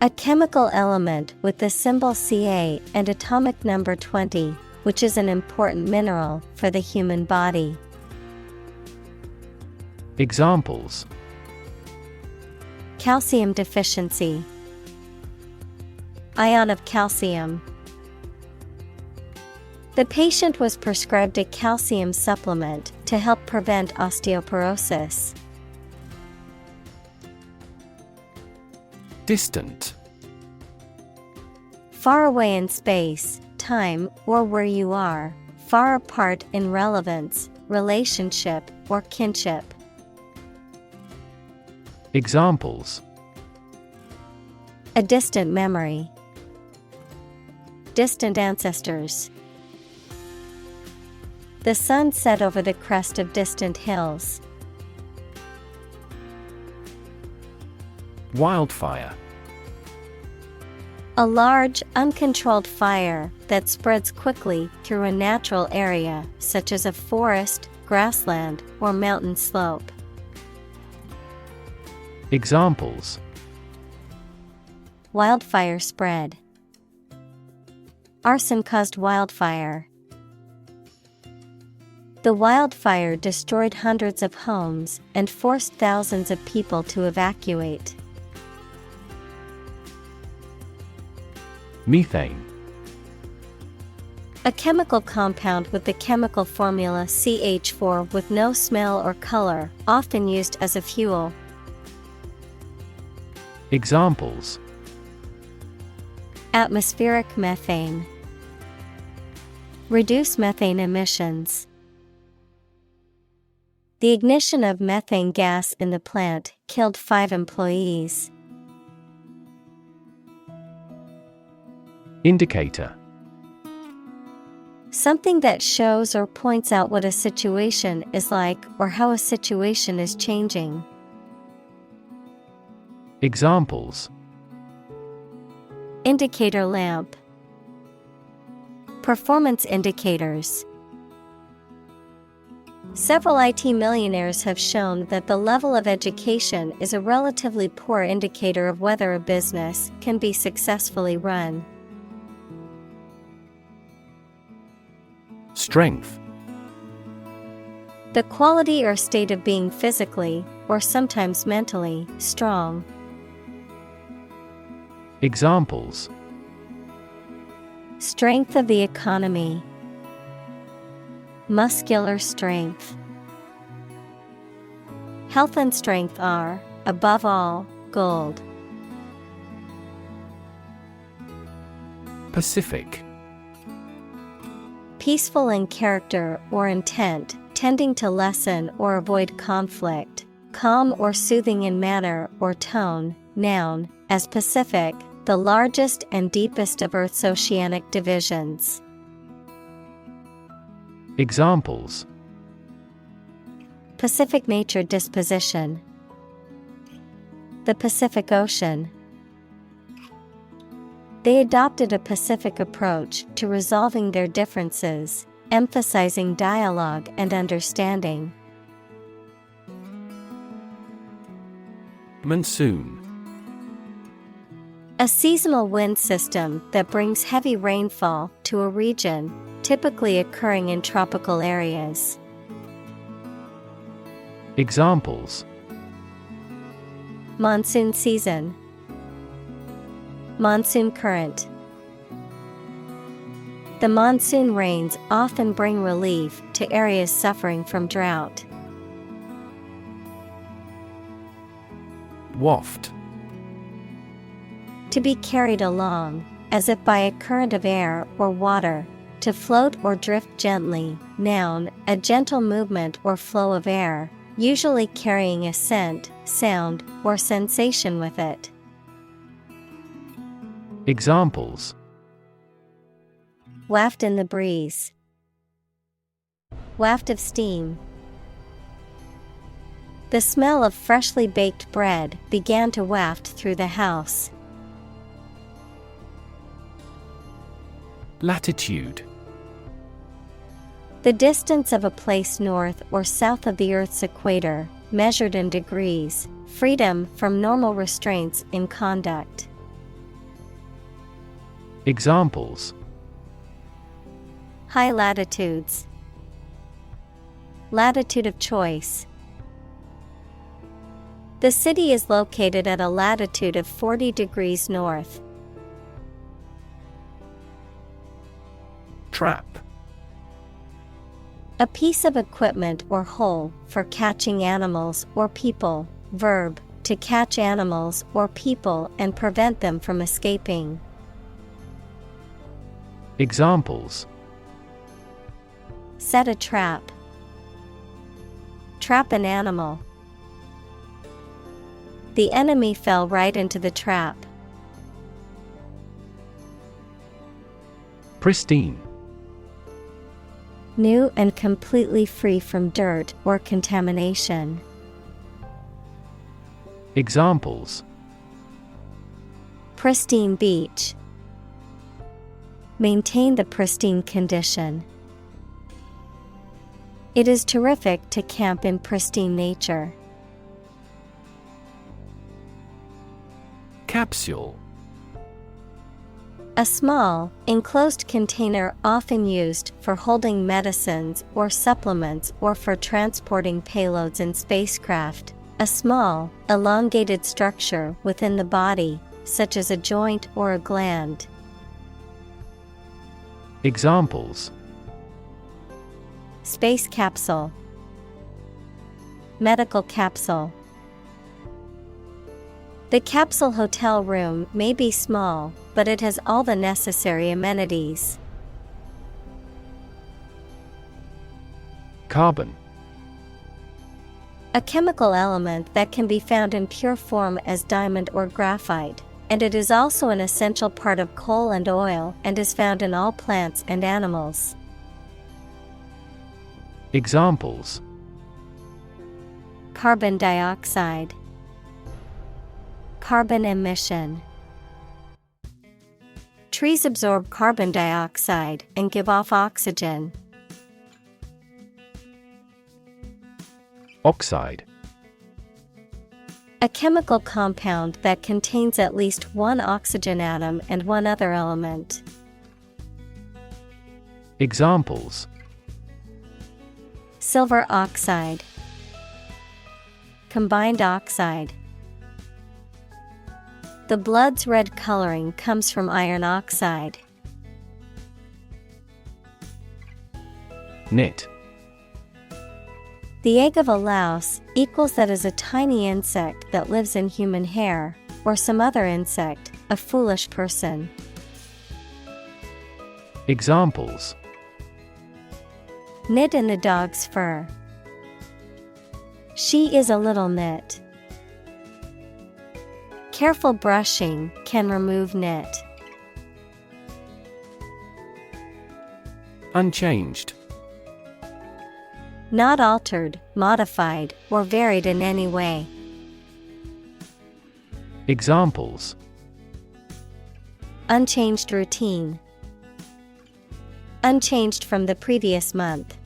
A chemical element with the symbol Ca and atomic number 20, which is an important mineral for the human body. Examples: Calcium deficiency. Ion of calcium. The patient was prescribed a calcium supplement to help prevent osteoporosis. Distant. Far away in space, time, or where you are, far apart in relevance, relationship, or kinship. Examples: A distant memory. Distant ancestors. The sun set over the crest of distant hills. Wildfire. A large, uncontrolled fire that spreads quickly through a natural area, such as a forest, grassland, or mountain slope. Examples: Wildfire spread. Arson caused wildfire. The wildfire destroyed hundreds of homes and forced thousands of people to evacuate. Methane. A chemical compound with the chemical formula CH4 with no smell or color, often used as a fuel. Examples: Atmospheric methane. Reduce methane emissions. The ignition of methane gas in the plant killed 5 employees. Indicator. Something that shows or points out what a situation is like or how a situation is changing. Examples: Indicator lamp. Performance indicators. Several IT millionaires have shown that the level of education is a relatively poor indicator of whether a business can be successfully run. Strength. The quality or state of being physically, or sometimes mentally, strong. Examples: Strength of the economy. Muscular strength. Health and strength are, above all, gold. Pacific. Peaceful in character or intent, tending to lessen or avoid conflict, calm or soothing in manner or tone. Noun, as Pacific, the largest and deepest of Earth's oceanic divisions. Examples: Pacific nature disposition. The Pacific Ocean. They adopted a pacific approach to resolving their differences, emphasizing dialogue and understanding. Monsoon. A seasonal wind system that brings heavy rainfall to a region, typically occurring in tropical areas. Examples: Monsoon season, monsoon current. The monsoon rains often bring relief to areas suffering from drought. Waft. To be carried along, as if by a current of air or water, to float or drift gently. Noun, a gentle movement or flow of air, usually carrying a scent, sound, or sensation with it. Examples: Waft in the breeze, waft of steam. The smell of freshly baked bread began to waft through the house. Latitude. The distance of a place north or south of the Earth's equator, measured in degrees, freedom from normal restraints in conduct. Examples: High latitudes, latitude of choice. The city is located at a latitude of 40 degrees north. Trap. A piece of equipment or hole for catching animals or people. Verb, to catch animals or people and prevent them from escaping. Examples: Set a trap, trap an animal. The enemy fell right into the trap. Pristine. New and completely free from dirt or contamination. Examples: Pristine beach. Maintain the pristine condition. It is terrific to camp in pristine nature. Capsule. A small, enclosed container often used for holding medicines or supplements or for transporting payloads in spacecraft. A small, elongated structure within the body, such as a joint or a gland. Examples: Space capsule, medical capsule. The capsule hotel room may be small, but it has all the necessary amenities. Carbon. A chemical element that can be found in pure form as diamond or graphite, and it is also an essential part of coal and oil and is found in all plants and animals. Examples: Carbon dioxide, carbon emission. Trees absorb carbon dioxide and give off oxygen. Oxide. A chemical compound that contains at least one oxygen atom and one other element. Examples: Silver oxide, combined oxide. The blood's red coloring comes from iron oxide. Knit. The egg of a louse equals that is a tiny insect that lives in human hair, or some other insect, a foolish person. Examples: Knit in the dog's fur. She is a little knit. Careful brushing can remove knit. Unchanged. Not altered, modified, or varied in any way. Examples: Unchanged routine. Unchanged from the previous month.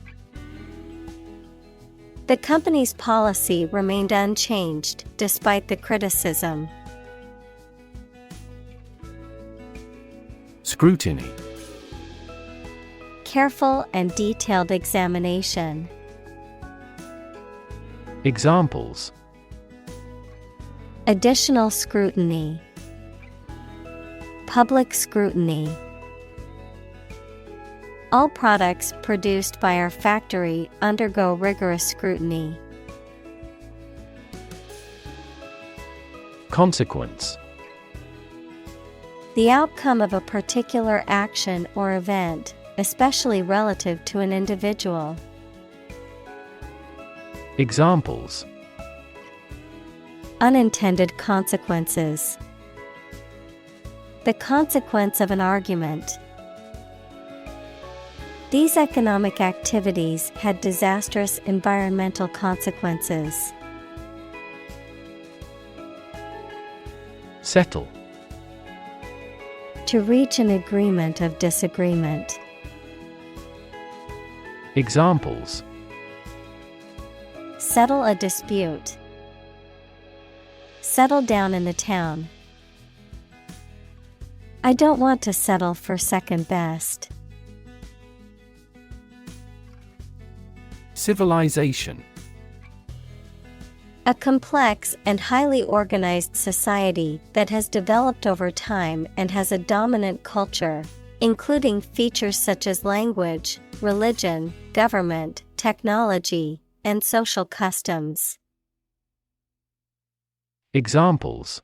The company's policy remained unchanged despite the criticism. Scrutiny. Careful and detailed examination. Examples: additional scrutiny. Public scrutiny. All products produced by our factory undergo rigorous scrutiny. Consequence. The outcome of a particular action or event, especially relative to an individual. Examples: unintended consequences. The consequence of an argument. These economic activities had disastrous environmental consequences. Settle. To reach an agreement of disagreement. Examples: settle a dispute. Settle down in the town. I don't want to settle for second best. Civilization. A complex and highly organized society that has developed over time and has a dominant culture, including features such as language, religion, government, technology, and social customs. Examples: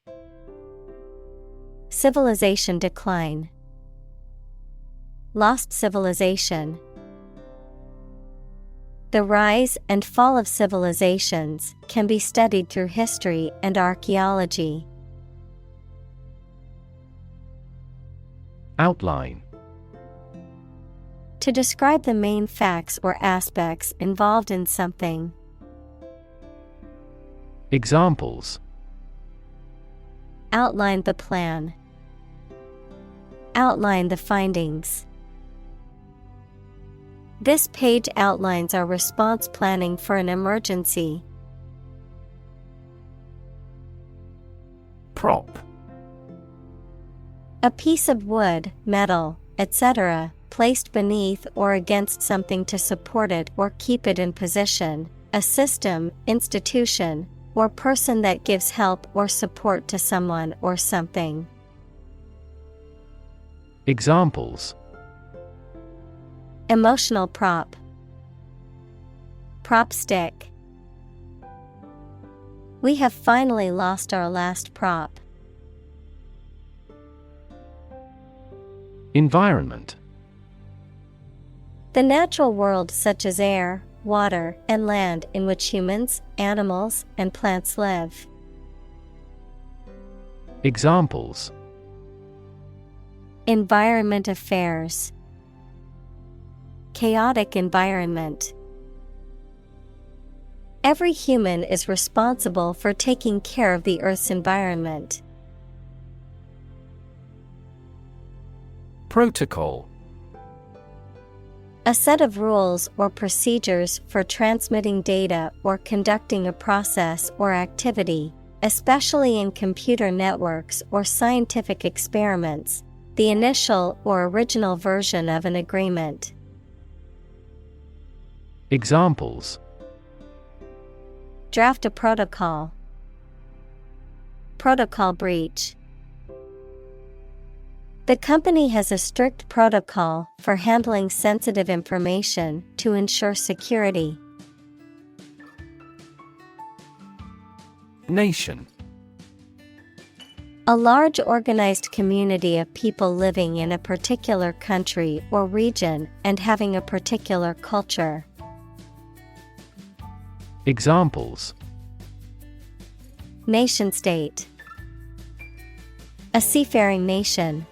civilization decline. Lost civilization. The rise and fall of civilizations can be studied through history and archaeology. Outline. To describe the main facts or aspects involved in something. Examples: outline the plan. Outline the findings. This page outlines our response planning for an emergency. Prop. A piece of wood, metal, etc., placed beneath or against something to support it or keep it in position, a system, institution, or person that gives help or support to someone or something. Examples: emotional prop. Prop stick. We have finally lost our last prop. Environment. The natural world such as air, water, and land in which humans, animals, and plants live. Examples: environment affairs. Chaotic environment. Every human is responsible for taking care of the Earth's environment. Protocol. A set of rules or procedures for transmitting data or conducting a process or activity, especially in computer networks or scientific experiments, the initial or original version of an agreement. Examples: draft a protocol. Protocol breach. The company has a strict protocol for handling sensitive information to ensure security. Nation. A large organized community of people living in a particular country or region and having a particular culture. Examples: nation state. A seafaring nation.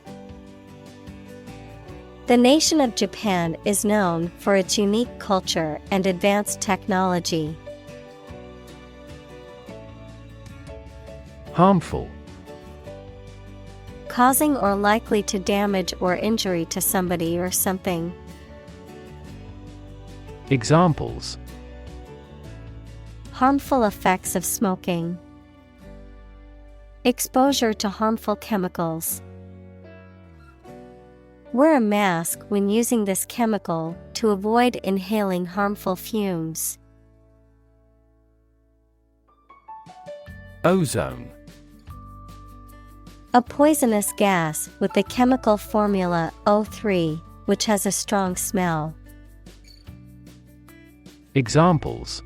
The nation of Japan is known for its unique culture and advanced technology. Harmful. causing or likely to damage or injury to somebody or something. Examples: Harmful effects of smoking. Exposure to harmful chemicals. Wear a mask when using this chemical to avoid inhaling harmful fumes. Ozone. A poisonous gas with the chemical formula O3, which has a strong smell. Examples: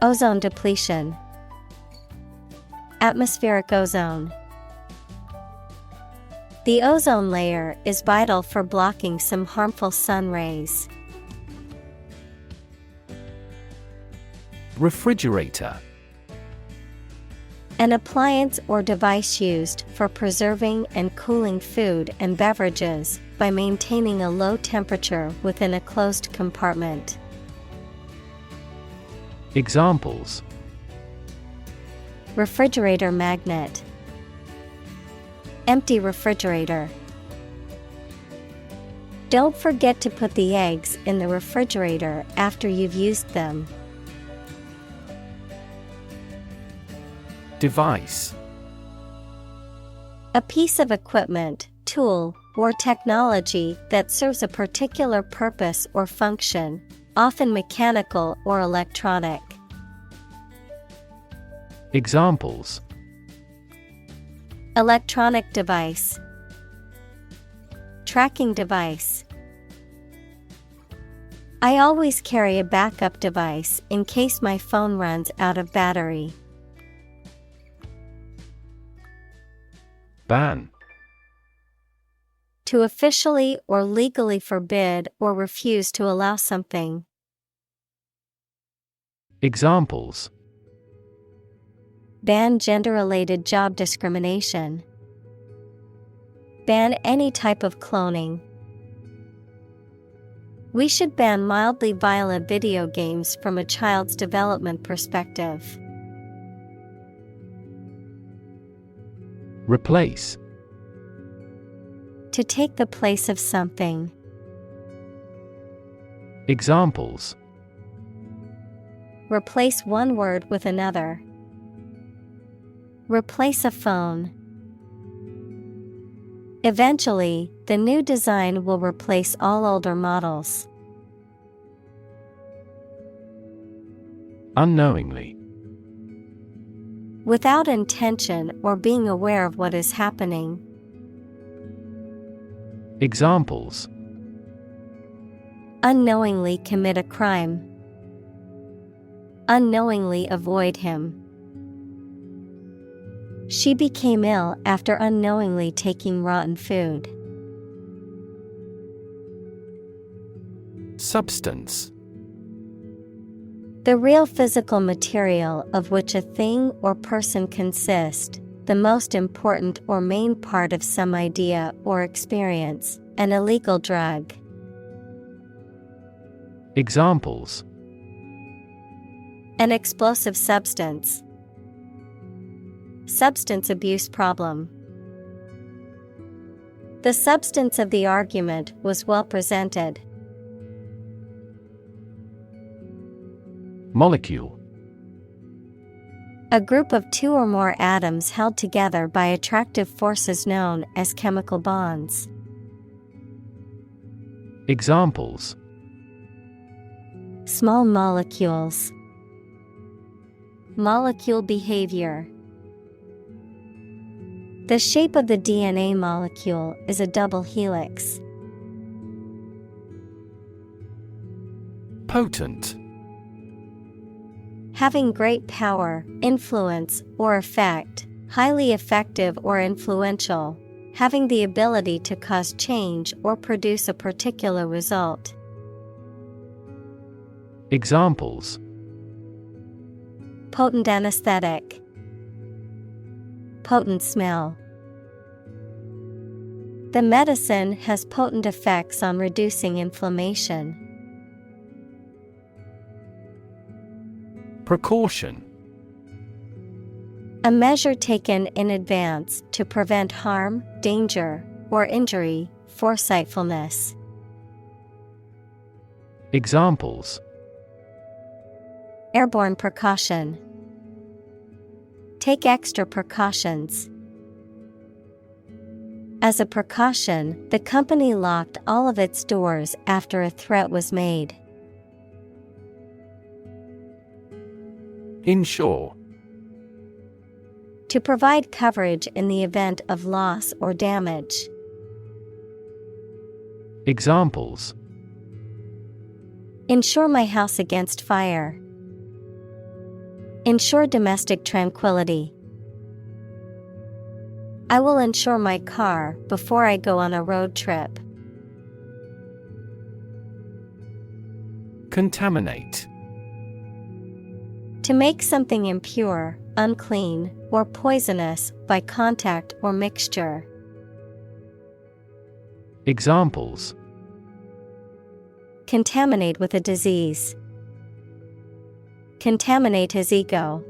Ozone depletion. Atmospheric ozone. The ozone layer is vital for blocking some harmful sun rays. Refrigerator. An appliance or device used for preserving and cooling food and beverages by maintaining a low temperature within a closed compartment. Examples: Refrigerator magnet. Empty refrigerator. Don't forget to put the eggs in the refrigerator after you've used them. Device. A piece of equipment, tool, or technology that serves a particular purpose or function, often mechanical or electronic. Examples: Electronic device. Tracking device. I always carry a backup device in case my phone runs out of battery. Ban. To officially or legally forbid or refuse to allow something. Examples: Ban gender-related job discrimination. Ban any type of cloning. We should ban mildly violent video games from a child's development perspective. Replace. To take the place of something. Examples: Replace one word with another. Replace a phone. Eventually, the new design will replace all older models. Unknowingly. Without intention or being aware of what is happening. Examples: Unknowingly commit a crime. Unknowingly avoid him. She became ill after unknowingly taking rotten food. Substance. The real physical material of which a thing or person consists, the most important or main part of some idea or experience, an illegal drug. Examples: An explosive substance. Substance abuse problem. The substance of the argument was well presented. Molecule. A group of two or more atoms held together by attractive forces known as chemical bonds. Examples: Small molecules. Molecule behavior. The shape of the DNA molecule is a double helix. Potent. Having great power, influence, or effect, highly effective or influential, having the ability to cause change or produce a particular result. Examples: Potent anesthetic. Potent smell. The medicine has potent effects on reducing inflammation. Precaution. A measure taken in advance to prevent harm, danger, or injury, foresightfulness. Examples: Airborne precaution. Take extra precautions. As a precaution, the company locked all of its doors after a threat was made. Insure. To provide coverage in the event of loss or damage. Examples: Insure my house against fire. Ensure domestic tranquility. I will insure my car before I go on a road trip. Contaminate. To make something impure, unclean, or poisonous by contact or mixture. Examples: Contaminate with a disease. Contaminate his ego.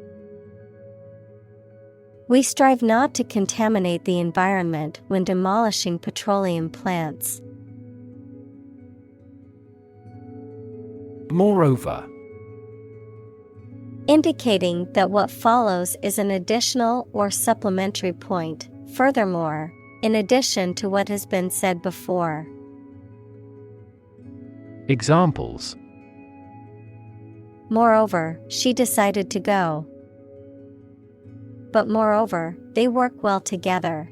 We strive not to contaminate the environment when demolishing petroleum plants. Moreover. Indicating that what follows is an additional or supplementary point. Furthermore, in addition to what has been said before. Examples: Moreover, she decided to go. But moreover, they work well together.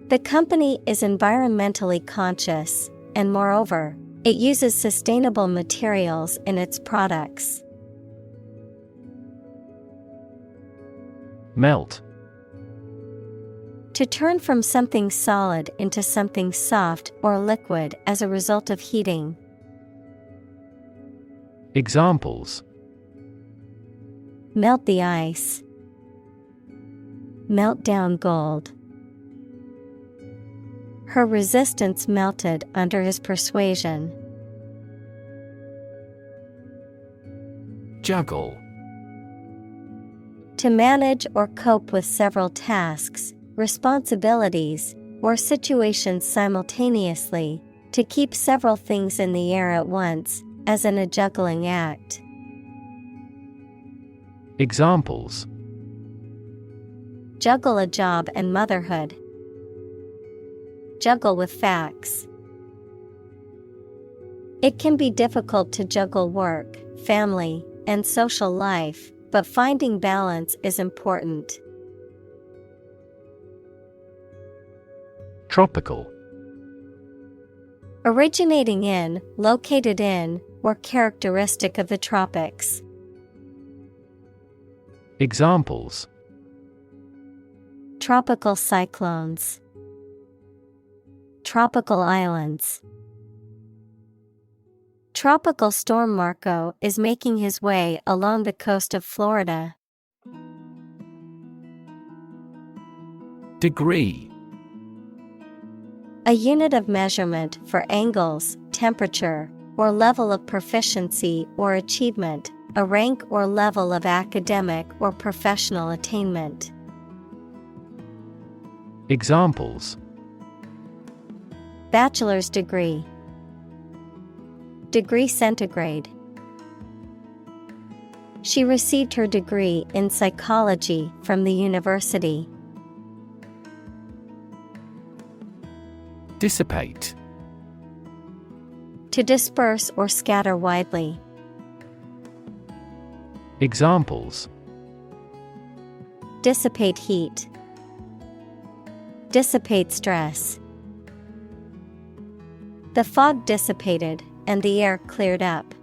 The company is environmentally conscious, and moreover, it uses sustainable materials in its products. Melt. To turn from something solid into something soft or liquid as a result of heating. Examples: Melt the ice. Melt down gold. Her resistance melted under his persuasion. Juggle. To manage or cope with several tasks, responsibilities, or situations simultaneously, to keep several things in the air at once, as in a juggling act. Examples: Juggle a job and motherhood. Juggle with facts. It can be difficult to juggle work, family, and social life, but finding balance is important. Tropical. Originating in, located in, or characteristic of the tropics. Examples: Tropical cyclones. Tropical islands. Tropical storm Marco is making his way along the coast of Florida. Degree. A unit of measurement for angles, temperature, or level of proficiency or achievement, a rank or level of academic or professional attainment. Examples: Bachelor's degree. Degree centigrade. She received her degree in psychology from the university. Dissipate. To disperse or scatter widely. Examples: Dissipate heat. Dissipate stress. The fog dissipated and the air cleared up.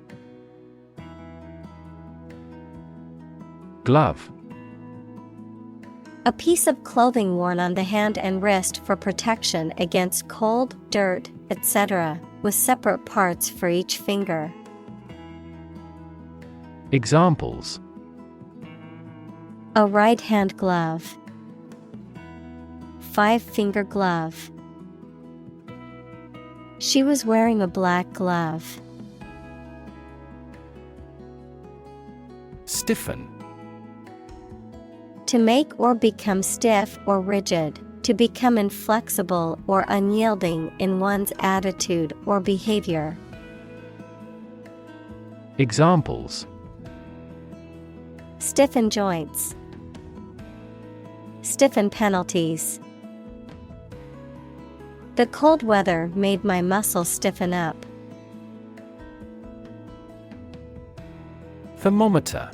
Glove. A piece of clothing worn on the hand and wrist for protection against cold, dirt, etc., with separate parts for each finger. Examples: A right-hand glove. 5-finger glove. She was wearing a black glove. Stiffen. To make or become stiff or rigid, to become inflexible or unyielding in one's attitude or behavior. Examples: Stiffen joints. Stiffen penalties. The cold weather made my muscles stiffen up. Thermometer.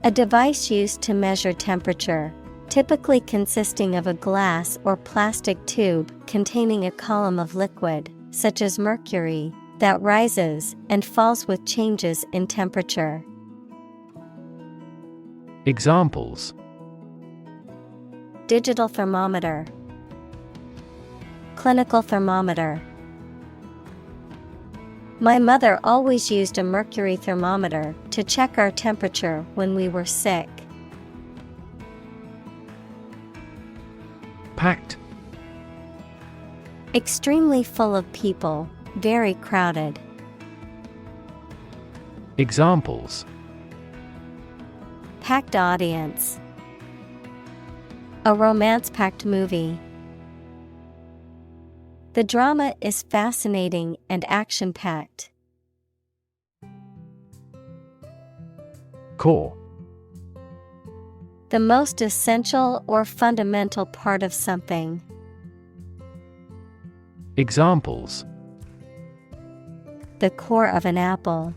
A device used to measure temperature, typically consisting of a glass or plastic tube containing a column of liquid, such as mercury, that rises and falls with changes in temperature. Examples: Digital thermometer. Clinical thermometer. My mother always used a mercury thermometer to check our temperature when we were sick. Packed. Extremely full of people, very crowded. Examples: Packed audience. A romance-packed movie. The drama is fascinating and action-packed. Core. The most essential or fundamental part of something. Examples: The core of an apple.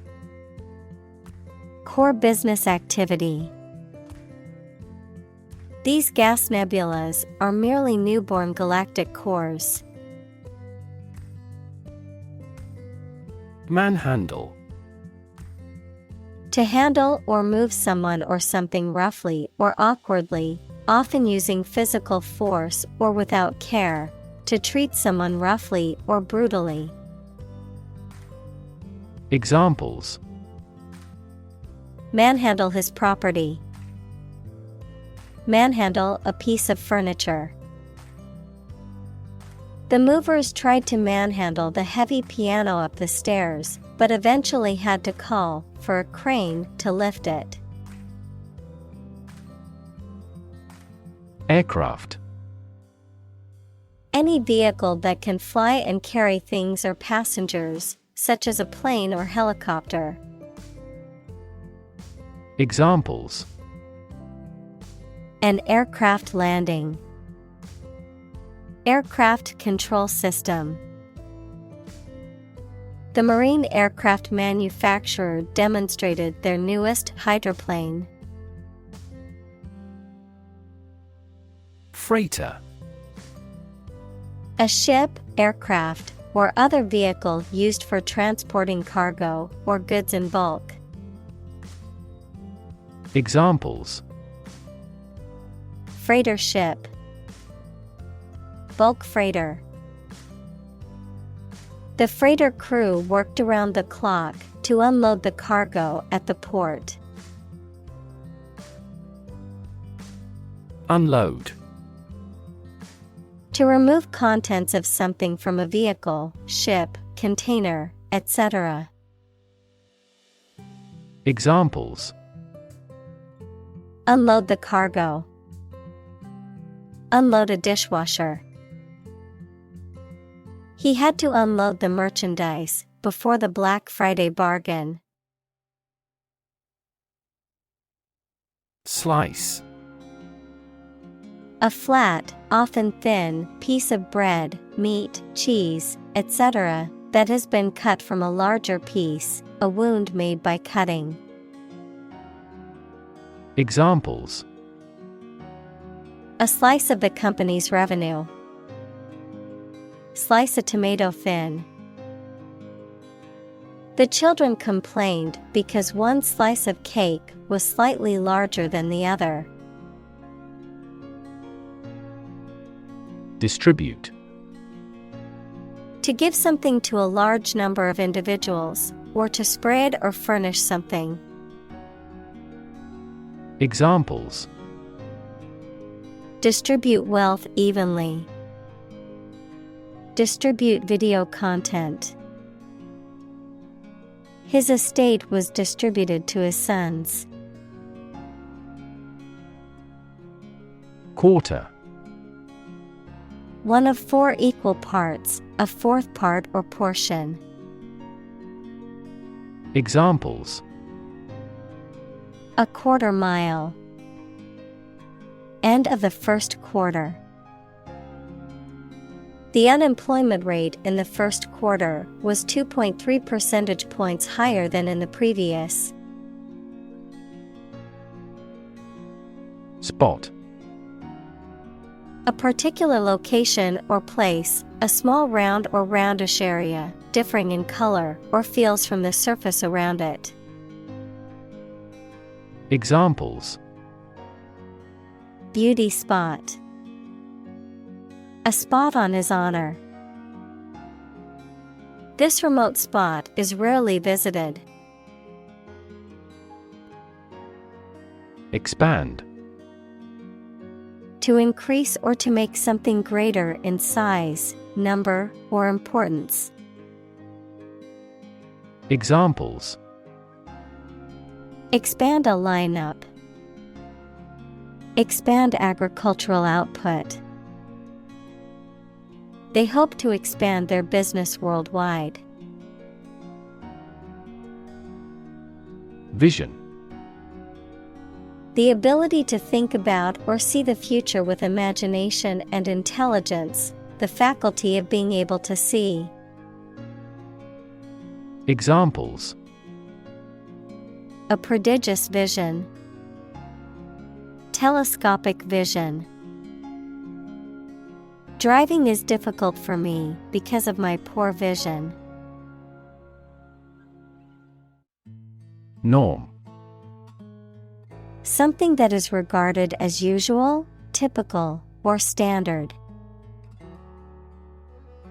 Core business activity. These gas nebulas are merely newborn galactic cores. Manhandle. To handle or move someone or something roughly or awkwardly, often using physical force or without care, to treat someone roughly or brutally. Examples: Manhandle his property. Manhandle a piece of furniture. The movers tried to manhandle the heavy piano up the stairs, but eventually had to call for a crane to lift it. Aircraft. Any vehicle that can fly and carry things or passengers, such as a plane or helicopter. Examples: An aircraft landing. Aircraft control system. The marine aircraft manufacturer demonstrated their newest hydroplane. Freighter. A ship, aircraft, or other vehicle used for transporting cargo or goods in bulk. Examples: Freighter ship. Bulk freighter. The freighter crew worked around the clock to unload the cargo at the port. Unload. To remove contents of something from a vehicle, ship, container, etc. Examples: Unload the cargo. Unload a dishwasher. He had to unload the merchandise before the Black Friday bargain. Slice. A flat, often thin, piece of bread, meat, cheese, etc., that has been cut from a larger piece, a wound made by cutting. Examples: A slice of the company's revenue. Slice a tomato thin. The children complained because one slice of cake was slightly larger than the other. Distribute. To give something to a large number of individuals, or to spread or furnish something. Examples: Distribute wealth evenly. Distribute video content. His estate was distributed to his sons. Quarter. One of four equal parts, a fourth part or portion. Examples: A quarter mile. End of the first quarter. The unemployment rate in the first quarter was 2.3 percentage points higher than in the previous. Spot. A particular location or place, a small round or roundish area, differing in color or feels from the surface around it. Examples: Beauty spot. A spot on his honor. This remote spot is rarely visited. Expand. To increase or to make something greater in size, number, or importance. Examples: Expand a lineup. Expand agricultural output. They hope to expand their business worldwide. Vision. The ability to think about or see the future with imagination and intelligence, the faculty of being able to see. Examples: A prodigious vision. Telescopic vision. Driving is difficult for me because of my poor vision. Norm. Something that is regarded as usual, typical, or standard.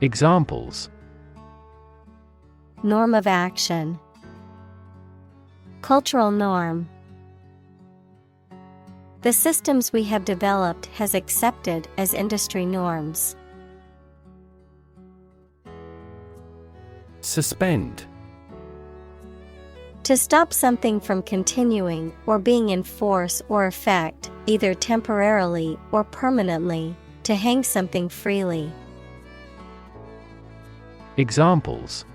Examples: Norm of action. Cultural norm. The systems we have developed has accepted as industry norms. Suspend. To stop something from continuing or being in force or effect, either temporarily or permanently, to hang something freely. Examples: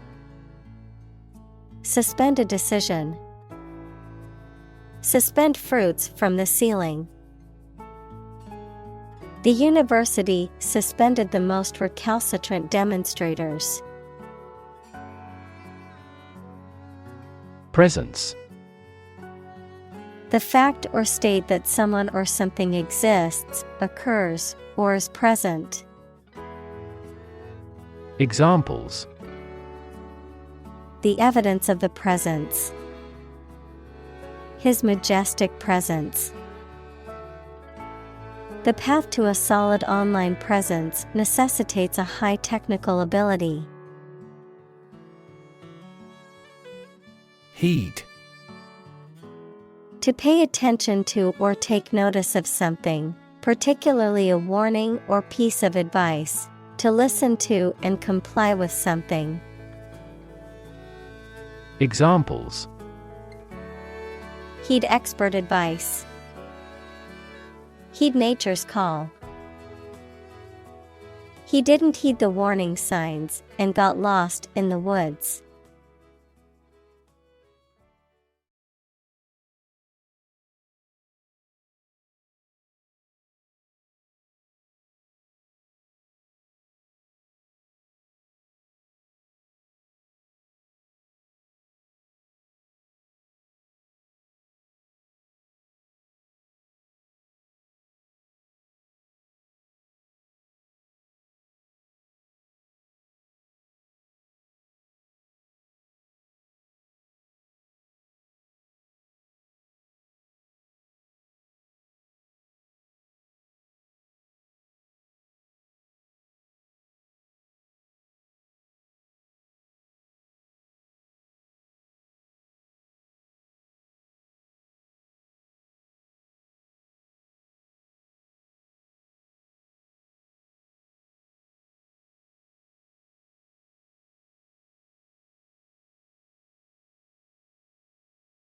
Suspend a decision. Suspend fruits from the ceiling. The university suspended the most recalcitrant demonstrators. Presence. The fact or state that someone or something exists, occurs, or is present. Examples: The evidence of the presence. His majestic presence. The path to a solid online presence necessitates a high technical ability. Heed. To pay attention to or take notice of something, particularly a warning or piece of advice, to listen to and comply with something. Examples: Heed expert advice. Heed nature's call. He didn't heed the warning signs and got lost in the woods.